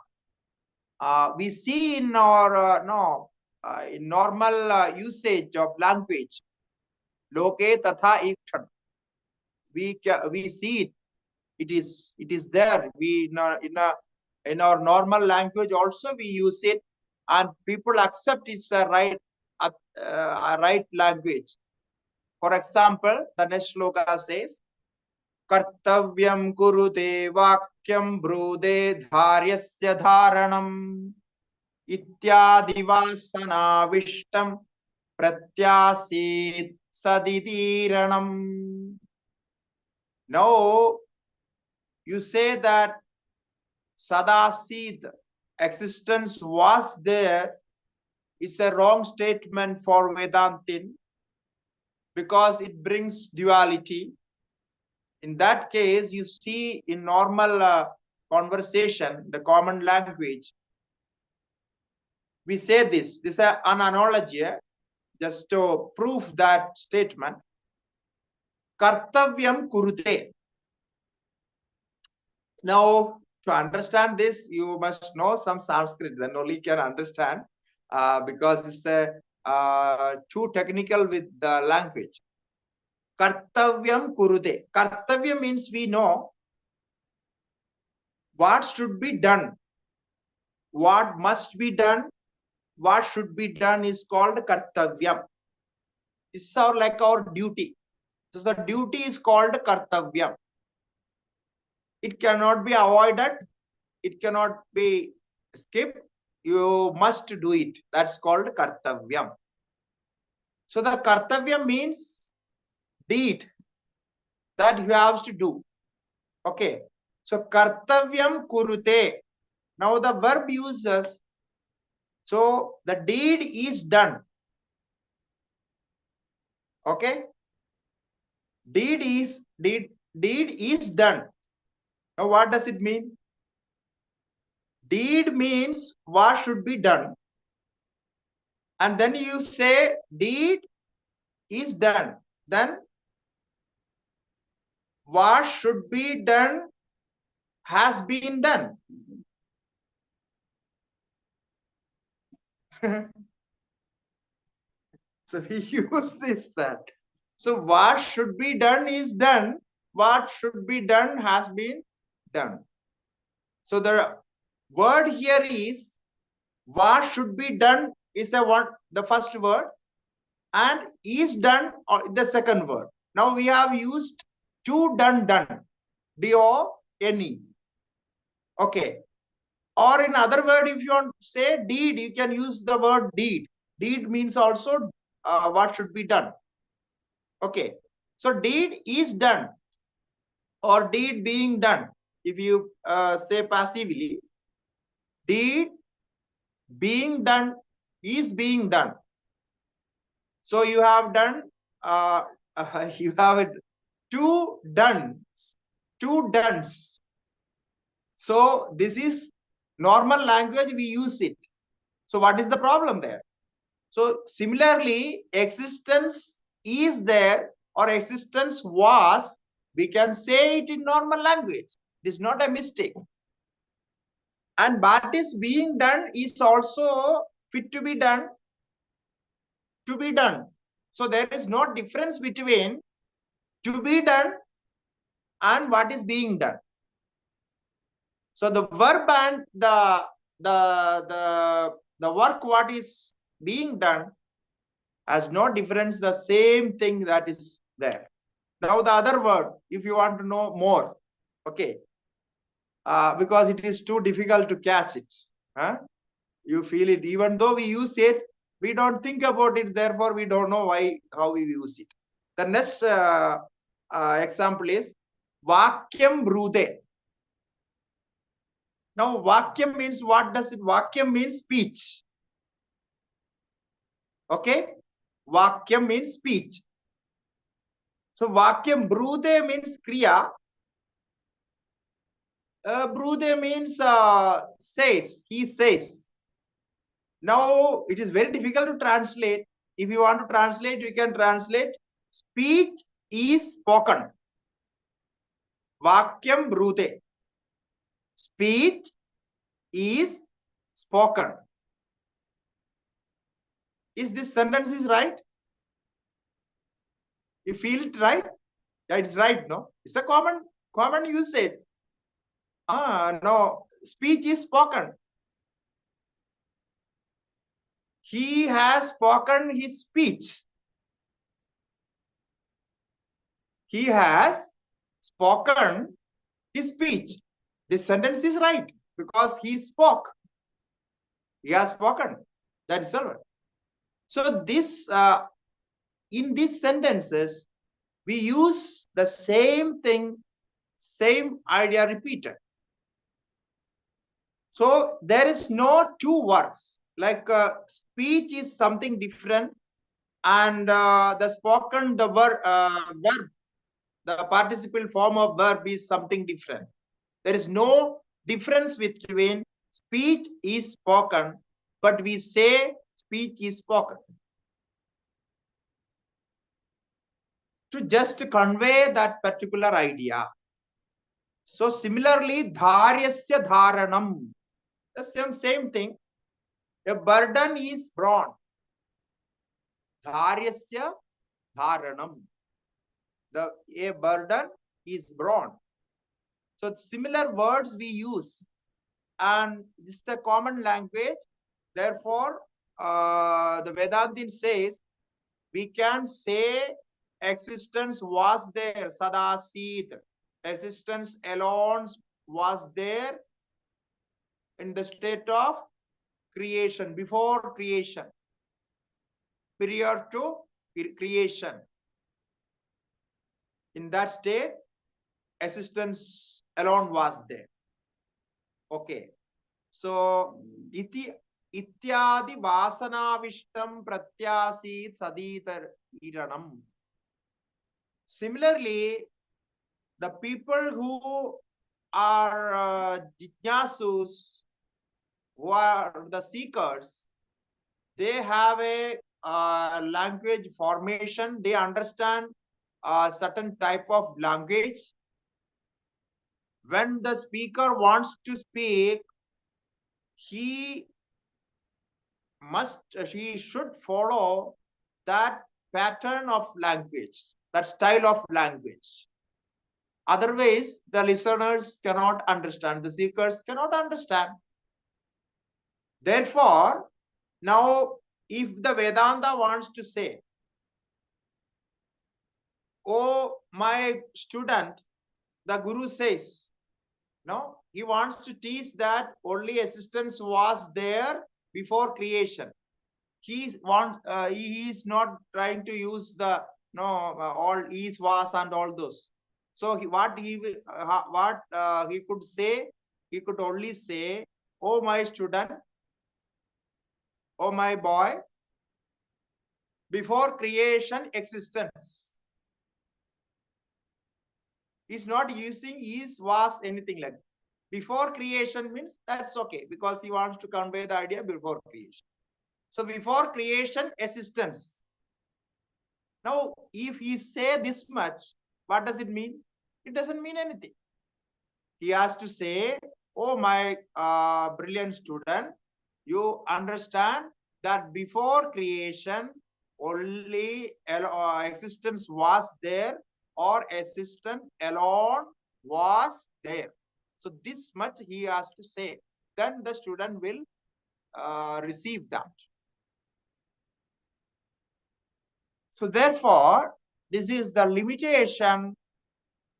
We see in our in normal usage of language, loge tatha ishana. We see it. It is there. We in our normal language also we use it, and people accept it's a right language. For example, the next sloka says, Kartavyam kurute vakyam brude dharyasya dharanam ityadivasana vishtam pratyasit sadidiranam. Now, you say that Sadasid, existence was there, is a wrong statement for Vedantin because it brings duality. In that case, you see in normal conversation, the common language, we say this. This is an analogy just to prove that statement. Kartavyam kurute. Now, to understand this, you must know some Sanskrit, then only you can understand, because it's too technical with the language. Kartavyam kurute. Kartavya means we know what should be done, what must be done, what should be done is called kartavyam. It's like our duty. So the duty is called kartavyam. It cannot be avoided. It cannot be skipped. You must do it. That's called kartavyam. So the kartavyam means deed that you have to do. Okay. So kartavyam kurute. Now the verb uses. So the deed is done. Okay. Deed is done. Now what does it mean? Deed means what should be done. And then you say deed is done. Then what should be done has been done. So we use this that. So what should be done is done. What should be done has been done. So the word here is what should be done is the first word, and is done or the second word. Now we have used two done. D-O-N-E. Okay. Or in other word, if you want to say deed, you can use the word deed. Deed means also what should be done. Okay. So deed is done or deed being done. If you say passively, deed being done is being done. So you have done, you have it, two dones. So this is normal language, we use it. So what is the problem there? So similarly, existence is there or existence was, we can say it in normal language. It is not a mistake. And what is being done is also fit to be done, to be done. So there is no difference between to be done and what is being done. So the verb and the work what is being done has no difference, the same thing that is there. Now the other word, if you want to know more, okay, because it is too difficult to catch it. Huh? You feel it, even though we use it, we don't think about it, therefore we don't know how we use it. The next example is Vakyam Brude. Now Vakyam means, what does it? Vakyam means speech. Okay? Vakyam means speech. So Vakyam Brude means Kriya. Brude means says, he says. Now it is very difficult to translate. If you want to translate, you can translate speech is spoken. Vakyam Brude. Speech is spoken. Is this sentence is right? You feel it right? Yeah, it's right, no? It's a common usage. No, speech is spoken. He has spoken his speech. He has spoken his speech. This sentence is right because he spoke. He has spoken. That is all. So this, in these sentences, we use the same thing, same idea repeated. So there is no two words. Like speech is something different, and the spoken, the verb, the participle form of verb is something different. There is no difference between speech is spoken, but we say speech is spoken. To just convey that particular idea. So similarly, dharyasya dharanam, the same thing. A burden is borne. Dharyasya dharanam. A burden is borne. So similar words we use, and this is a common language. Therefore, the Vedantin says we can say existence was there, sadasit. Existence alone was there in the state of creation, before creation, prior to creation. In that state, existence alone was there. Okay. So, ityadi vasanavishtam pratyasit saditer iranam. Similarly, the people who are jijnasus, who are the seekers, they have a language formation. They understand a certain type of language. When the speaker wants to speak, he should follow that pattern of language, that style of language. Otherwise, the listeners cannot understand, the seekers cannot understand. Therefore, now if the Vedanta wants to say, oh, my student, the Guru says, no, he wants to teach that only existence was there before creation. He is not trying to use the all is, was, and all those. So what he could say, he could only say, oh my student, oh my boy, before creation existence. He's not using is, was, anything like that. Before creation means that's okay, because he wants to convey the idea before creation. So before creation, existence. Now, if he say this much, what does it mean? It doesn't mean anything. He has to say, oh, my brilliant student, you understand that before creation, only existence was there, or existence alone was there. So this much he has to say. Then the student will receive that. So therefore, this is the limitation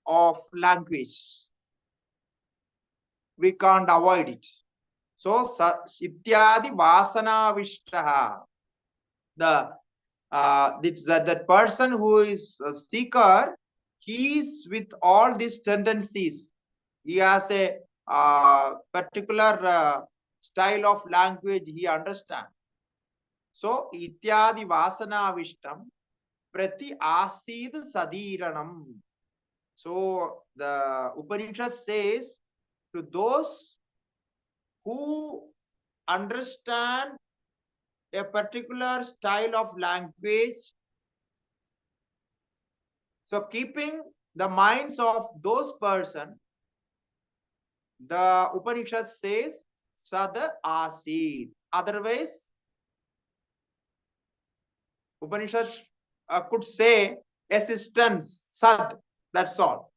of language. We can't avoid it. So ityadi vasana vishtaha. That person who is a seeker, he is with all these tendencies. He has a particular style of language he understands. So ityadi vasana vishtam prati asid sadiranam. So the Upanishad says to those who understand a particular style of language, so keeping the minds of those persons, the Upanishad says Sada Asid. Otherwise, Upanishad could say existence, Sad, that's all.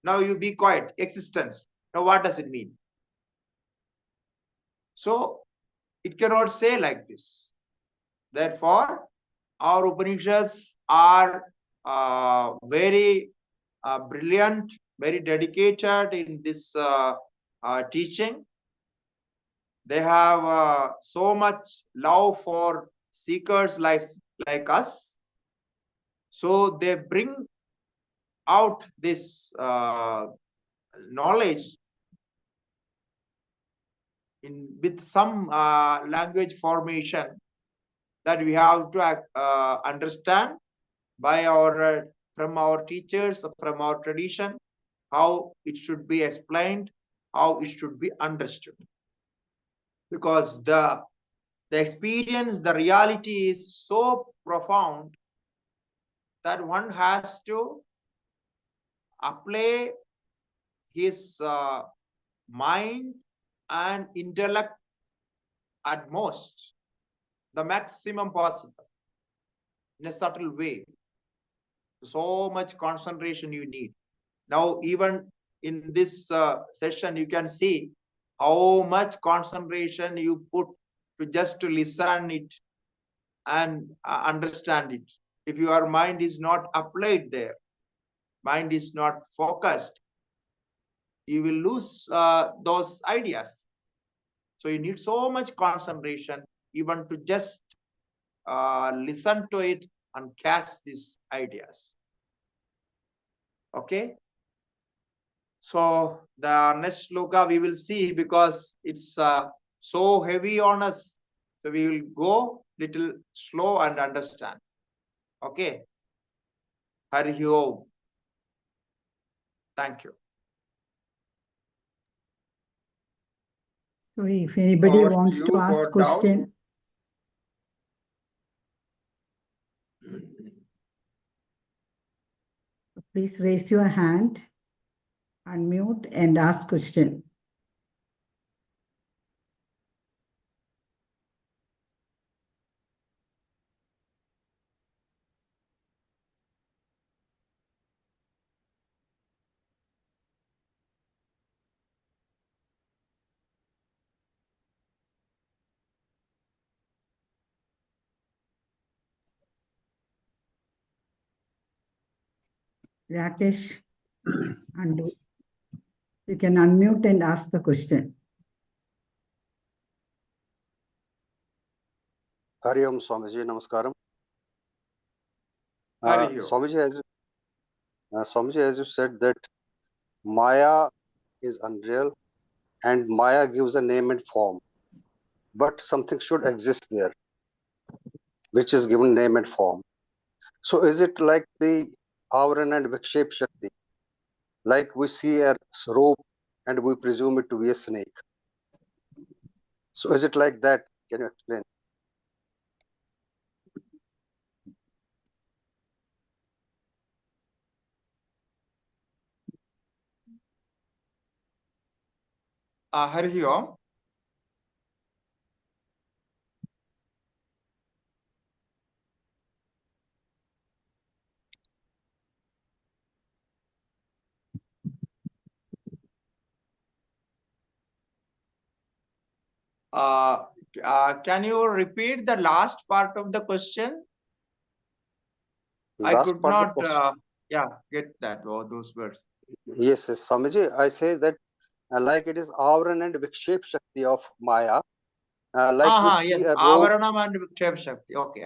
Now you be quiet, existence. Now what does it mean? So it cannot say like this. Therefore, our Upanishads are very brilliant, very dedicated in this teaching. They have so much love for seekers like us. So they bring out this knowledge with some language formation that we have to understand by from our teachers, from our tradition, how it should be explained, how it should be understood. Because the experience, the reality is so profound that one has to apply his mind and intellect at most, the maximum possible, in a subtle way. So much concentration you need. Now, even in this session, you can see how much concentration you put to listen it and understand it. If your mind is not applied there, mind is not focused, you will lose those ideas. So you need so much concentration even to just listen to it and catch these ideas. Okay. So the next sloka we will see, because it's so heavy on us. So we will go little slow and understand. Okay. Hari Om. Thank you. So if anybody wants to ask question, please raise your hand, unmute and ask question. Rakesh, and you can unmute and ask the question. Hari Om Swamiji, Namaskaram. Hari Om. Swamiji, as you said that Maya is unreal and Maya gives a name and form, but something should exist there, which is given name and form. So is it like the Avran and Vikshep Shakti? Like we see a rope and we presume it to be a snake. So is it like that? Can you explain? Hari Om. Can you repeat the last part of the question? I could not get that or those words. Yes, yes, Swamiji, I say that like it is Avaran and Vikshep Shakti of Maya. Like we see yes, a rope. Avaranam and Vikshep Shakti. Okay.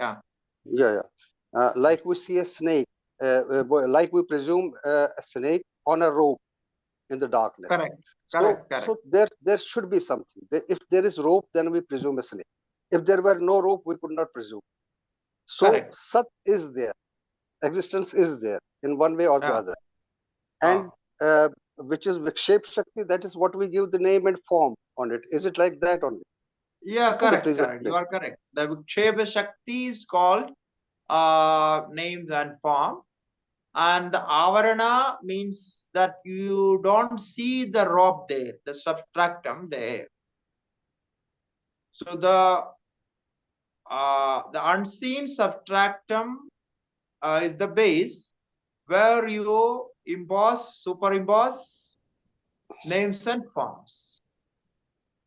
Yeah. Like we see a snake, like we presume a snake on a rope in the darkness. Correct. So there should be something. If there is rope, then we presume a snake. If there were no rope, we could not presume. So Correct. Sat is there. Existence is there in one way or the other. And which is Vikshep Shakti, that is what we give the name and form on it. Is it like that only? Yeah, correct. You are correct. The Vikshep Shakti is called names and form. And the Avarana means that you don't see the rope there, the substratum there. So the unseen substratum is the base where you superimpose names and forms.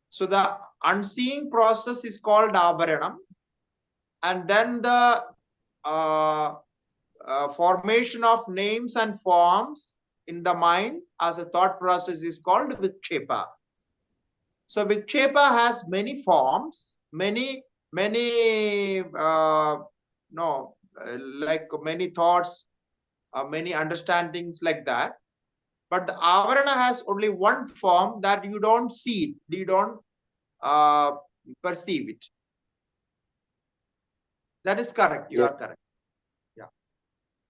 So the unseen process is called Avaranam. And then the formation of names and forms in the mind as a thought process is called Vikshepa. So Vikshepa has many forms, many thoughts, many understandings like that. But the Avarana has only one form that you don't see it, you don't perceive it. That is correct. You are correct. Yeah.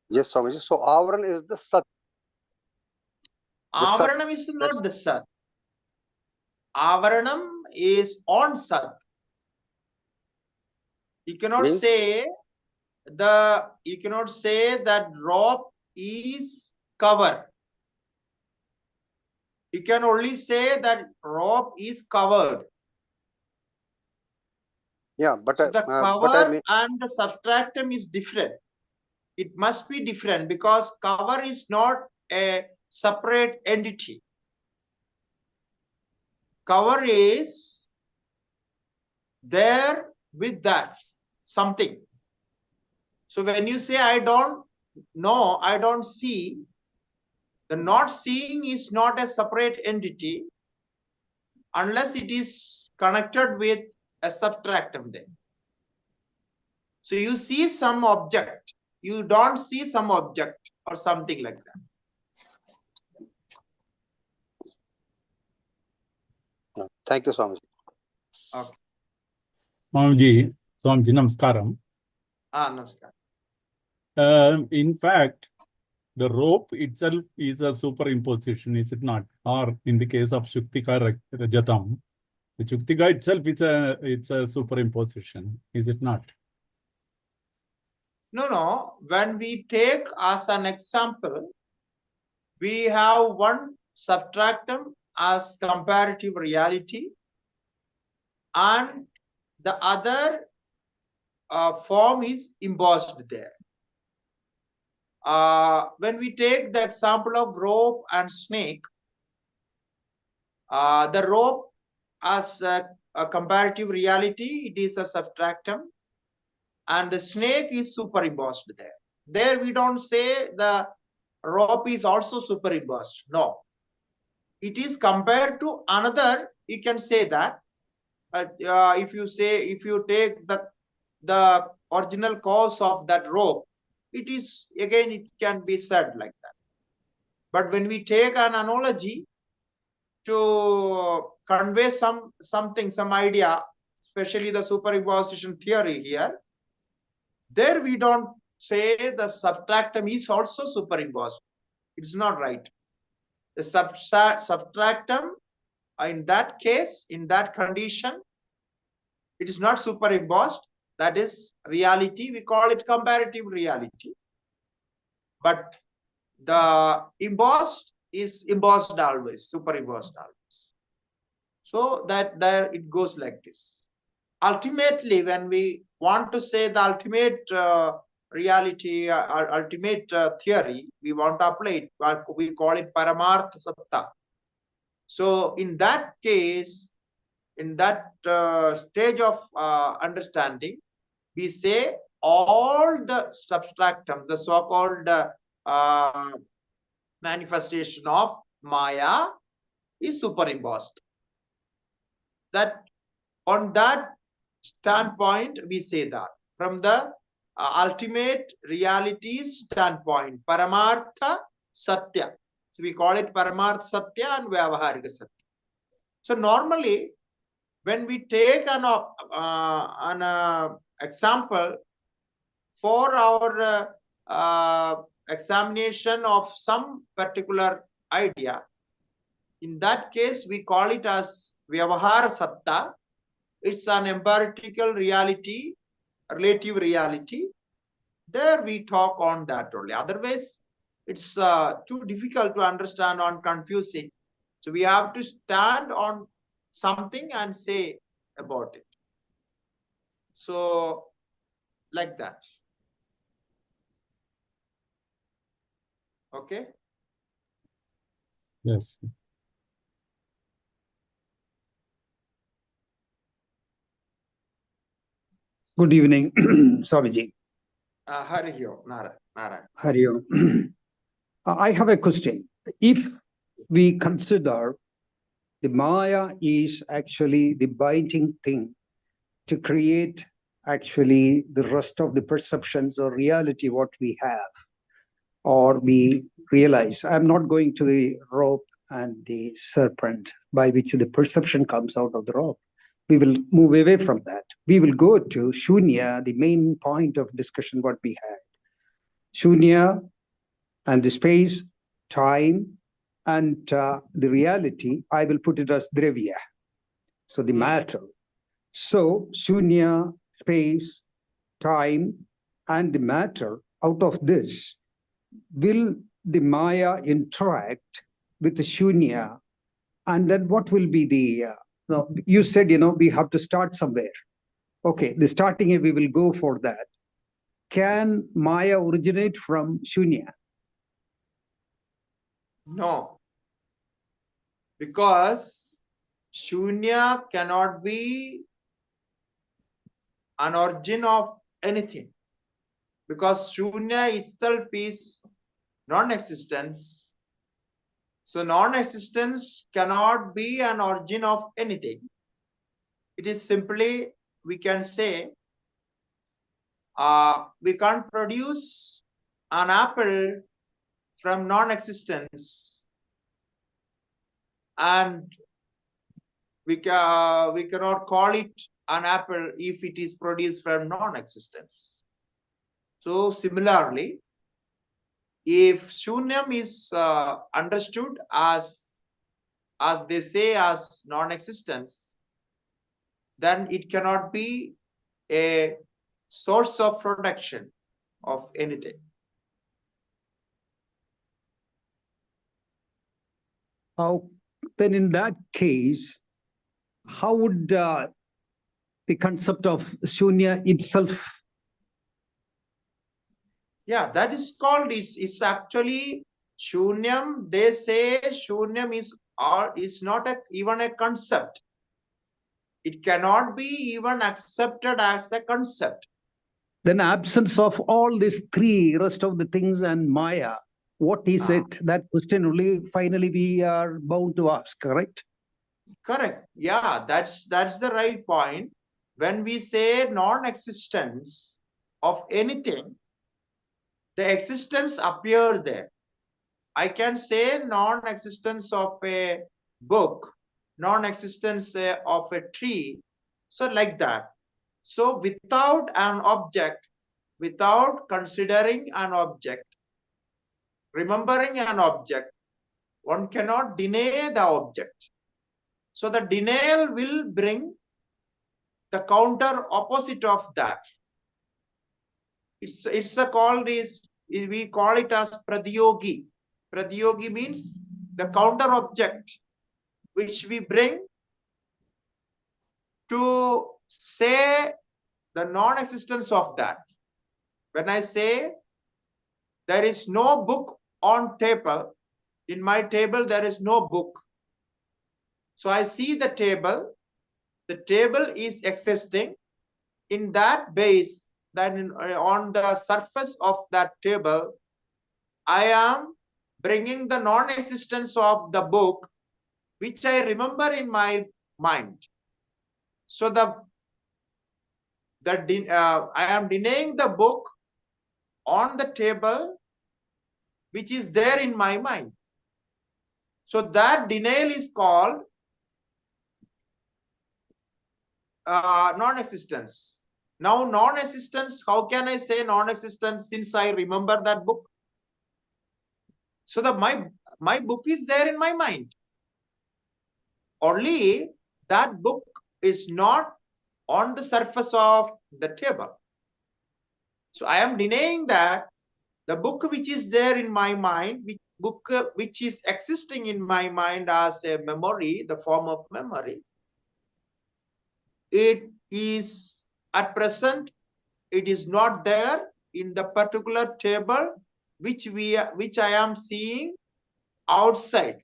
Yes, Swamiji. So Avaran is the Sat. Avaranam is not the Sat. Avaranam is on Sat. You cannot say that rope is covered. You can only say that rope is covered. Yeah, but so the cover and the substratum is different. It must be different because cover is not a separate entity. Cover is there with that something. So when you say I don't know, I don't see, the not seeing is not a separate entity unless it is connected with a substratum there. So you see some object, you don't see some object or something like that. Thank you, Swamiji. Okay. Swamiji, namaskaram. Namaskaram. In fact, the rope itself is a superimposition, is it not? Or in the case of Shuktika Rajatam, the Shuktika itself is it's a superimposition, is it not? No. When we take as an example, we have one substratum as comparative reality and the other form is embossed there. When we take the example of rope and snake, the rope as a comparative reality, it is a substratum, and the snake is superimposed there. There we don't say the rope is also superimposed. No. It is compared to another, you can say that. If you take the original cause of that rope, it can be said like that. But when we take an analogy to convey some idea, especially the superimposition theory here, there we don't say the substratum is also superimposed. It's not right. The substratum, in that case, in that condition, it is not superimposed. That is reality. We call it comparative reality. But the embossed is embossed always, superimposed always. So that there it goes like this. Ultimately, when we want to say the ultimate reality, ultimate theory, we want to apply it, but we call it Paramartha Satta. So in that case, in that stage of understanding, we say all the substractums, the so-called manifestation of Maya is superimposed. That on that standpoint, we say that from the ultimate reality standpoint, Paramartha Satya. So we call it Paramartha Satya and Vyavaharika Satya. So normally, when we take an example for our examination of some particular idea, in that case, we call it as Vyavahara Satta. It's an empirical reality, relative reality. There we talk on that only. Otherwise, it's too difficult to understand or confusing. So we have to stand on something and say about it. So, like that. Okay? Yes. Good evening, Swamiji. Hari Om, Nara. Hari Om. I have a question. If we consider the Maya is actually the binding thing to create actually the rest of the perceptions or reality what we have, or we realize, I'm not going to the rope and the serpent by which the perception comes out of the rope. We will move away from that. We will go to Shunya, the main point of discussion what we had. Shunya and the space, time, and the reality, I will put it as Dravya. So the matter. So Shunya, space, time, and the matter, out of this, will the Maya interact with the Shunya? And then what will be the, you said, we have to start somewhere. Okay, the starting, we will go for that. Can Maya originate from Shunya? No. Because Shunya cannot be an origin of anything. Because Shunya itself is non-existence. So non-existence cannot be an origin of anything. It is simply, we can say, we can't produce an apple from non-existence, and we cannot call it an apple if it is produced from non-existence. So similarly, if Shunyam is understood as they say, as non-existence, then it cannot be a source of production of anything. How then in that case, how would the concept of Shunya itself? Yeah, that is called, it's actually Shunyam. They say Shunyam is not even a concept. It cannot be even accepted as a concept. Then absence of all these three, rest of the things and Maya, what is it? That question only finally we are bound to ask, correct? Correct. Yeah, that's the right point. When we say non-existence of anything, the existence appears there. I can say non-existence of a book, non-existence of a tree. So like that. So without an object, without considering an object, remembering an object, one cannot deny the object. So the denial will bring the counter opposite of that. It's a called is, we call it as pradyogi. Pradyogi means the counter object which we bring to say the non-existence of that. When I say there is no book on table, in my table there is no book. So I see the table is existing. In that base, then on the surface of that table, I am bringing the non-existence of the book, which I remember in my mind. So I am denying the book on the table, which is there in my mind. So that denial is called non-existence. Now, non-existence, how can I say non-existence since I remember that book? So my book is there in my mind. Only that book is not on the surface of the table. So I am denying that the book which is there in my mind, which is existing in my mind as a memory, the form of memory, it is at present, it is not there in the particular table which I am seeing outside,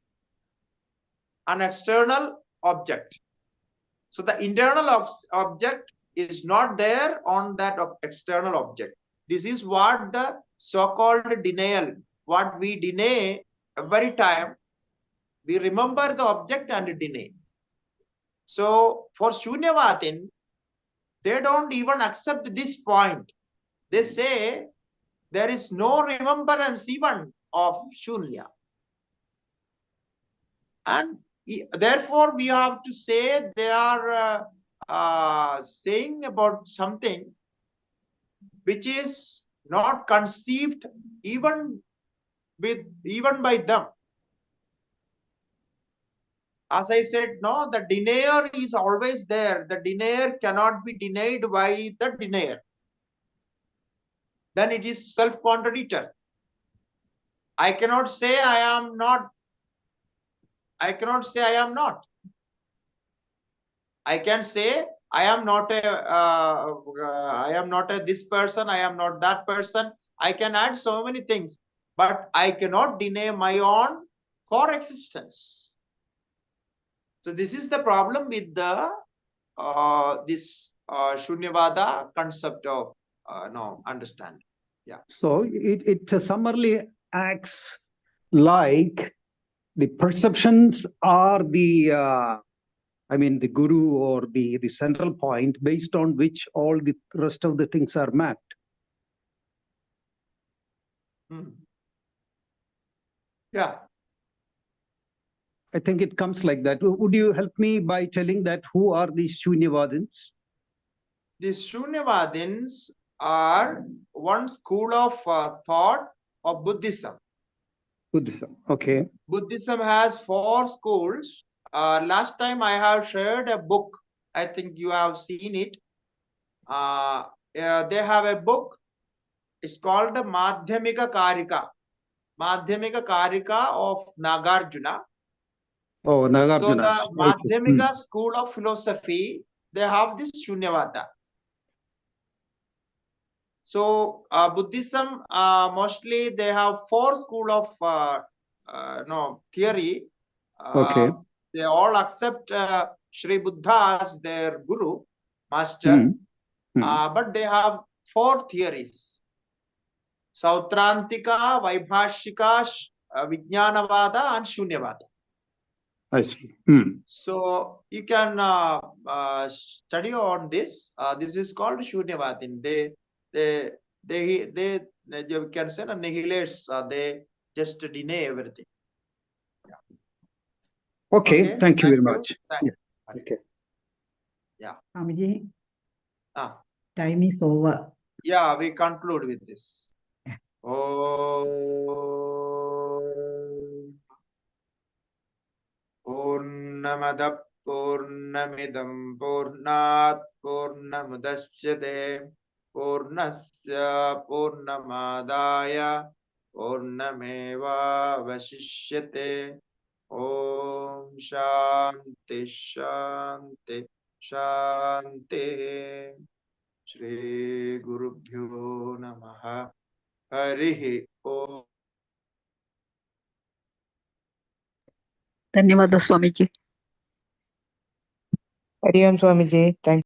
an external object. So the internal object is not there on that external object. This is what the so-called denial, what we deny every time, we remember the object and deny. So for Shunyavatin, they don't even accept this point. They say there is no remembrance even of Shunya. And therefore, we have to say they are saying about something which is not conceived even by them. As I said, no, the denier is always there. The denier cannot be denied by the denier. Then it is self-contradictory. I cannot say I am not. I cannot say I am not. I can say I am not a this person, I am not that person. I can add so many things, but I cannot deny my own core existence. So this is the problem with the this Shunyavada concept of understanding. Yeah. So it summarily acts like the perceptions are the the guru or the central point based on which all the rest of the things are mapped. Yeah. I think it comes like that. Would you help me by telling that who are these Shunyavadins? These Shunyavadins are one school of thought of Buddhism. Buddhism, okay. Buddhism has 4 schools. Last time I have shared a book. I think you have seen it. They have a book. It's called the Madhyamika Karika. Madhyamika Karika of Nagarjuna. Oh, Nagarjuna. So the Madhyamika school of philosophy, they have this Shunyavada. So Buddhism, mostly they have 4 school of theory. Okay. They all accept Shri Buddha as their guru, master, but they have 4 theories. Sautrantika, Vaibhashika, Vijnanavada, and Shunyavada. I see. So you can study on this. This is called Shunyavadin. They can say annihilate. They just deny everything. Yeah. Okay. Thank you very much. Thank you. Okay. Yeah. Swamiji, Time is over. Yeah, we conclude with this. Om Purnamada Purnamidam Purnat Purnamudashyate Purnasya Purnamadaya Purnameva Vasishyate. Om Shanti Shanti Shanti. Shri Gurubhyo Namaha. Harihi Om. ಧನ್ಯವಾದ Swamiji. Hariam Swamiji. Thank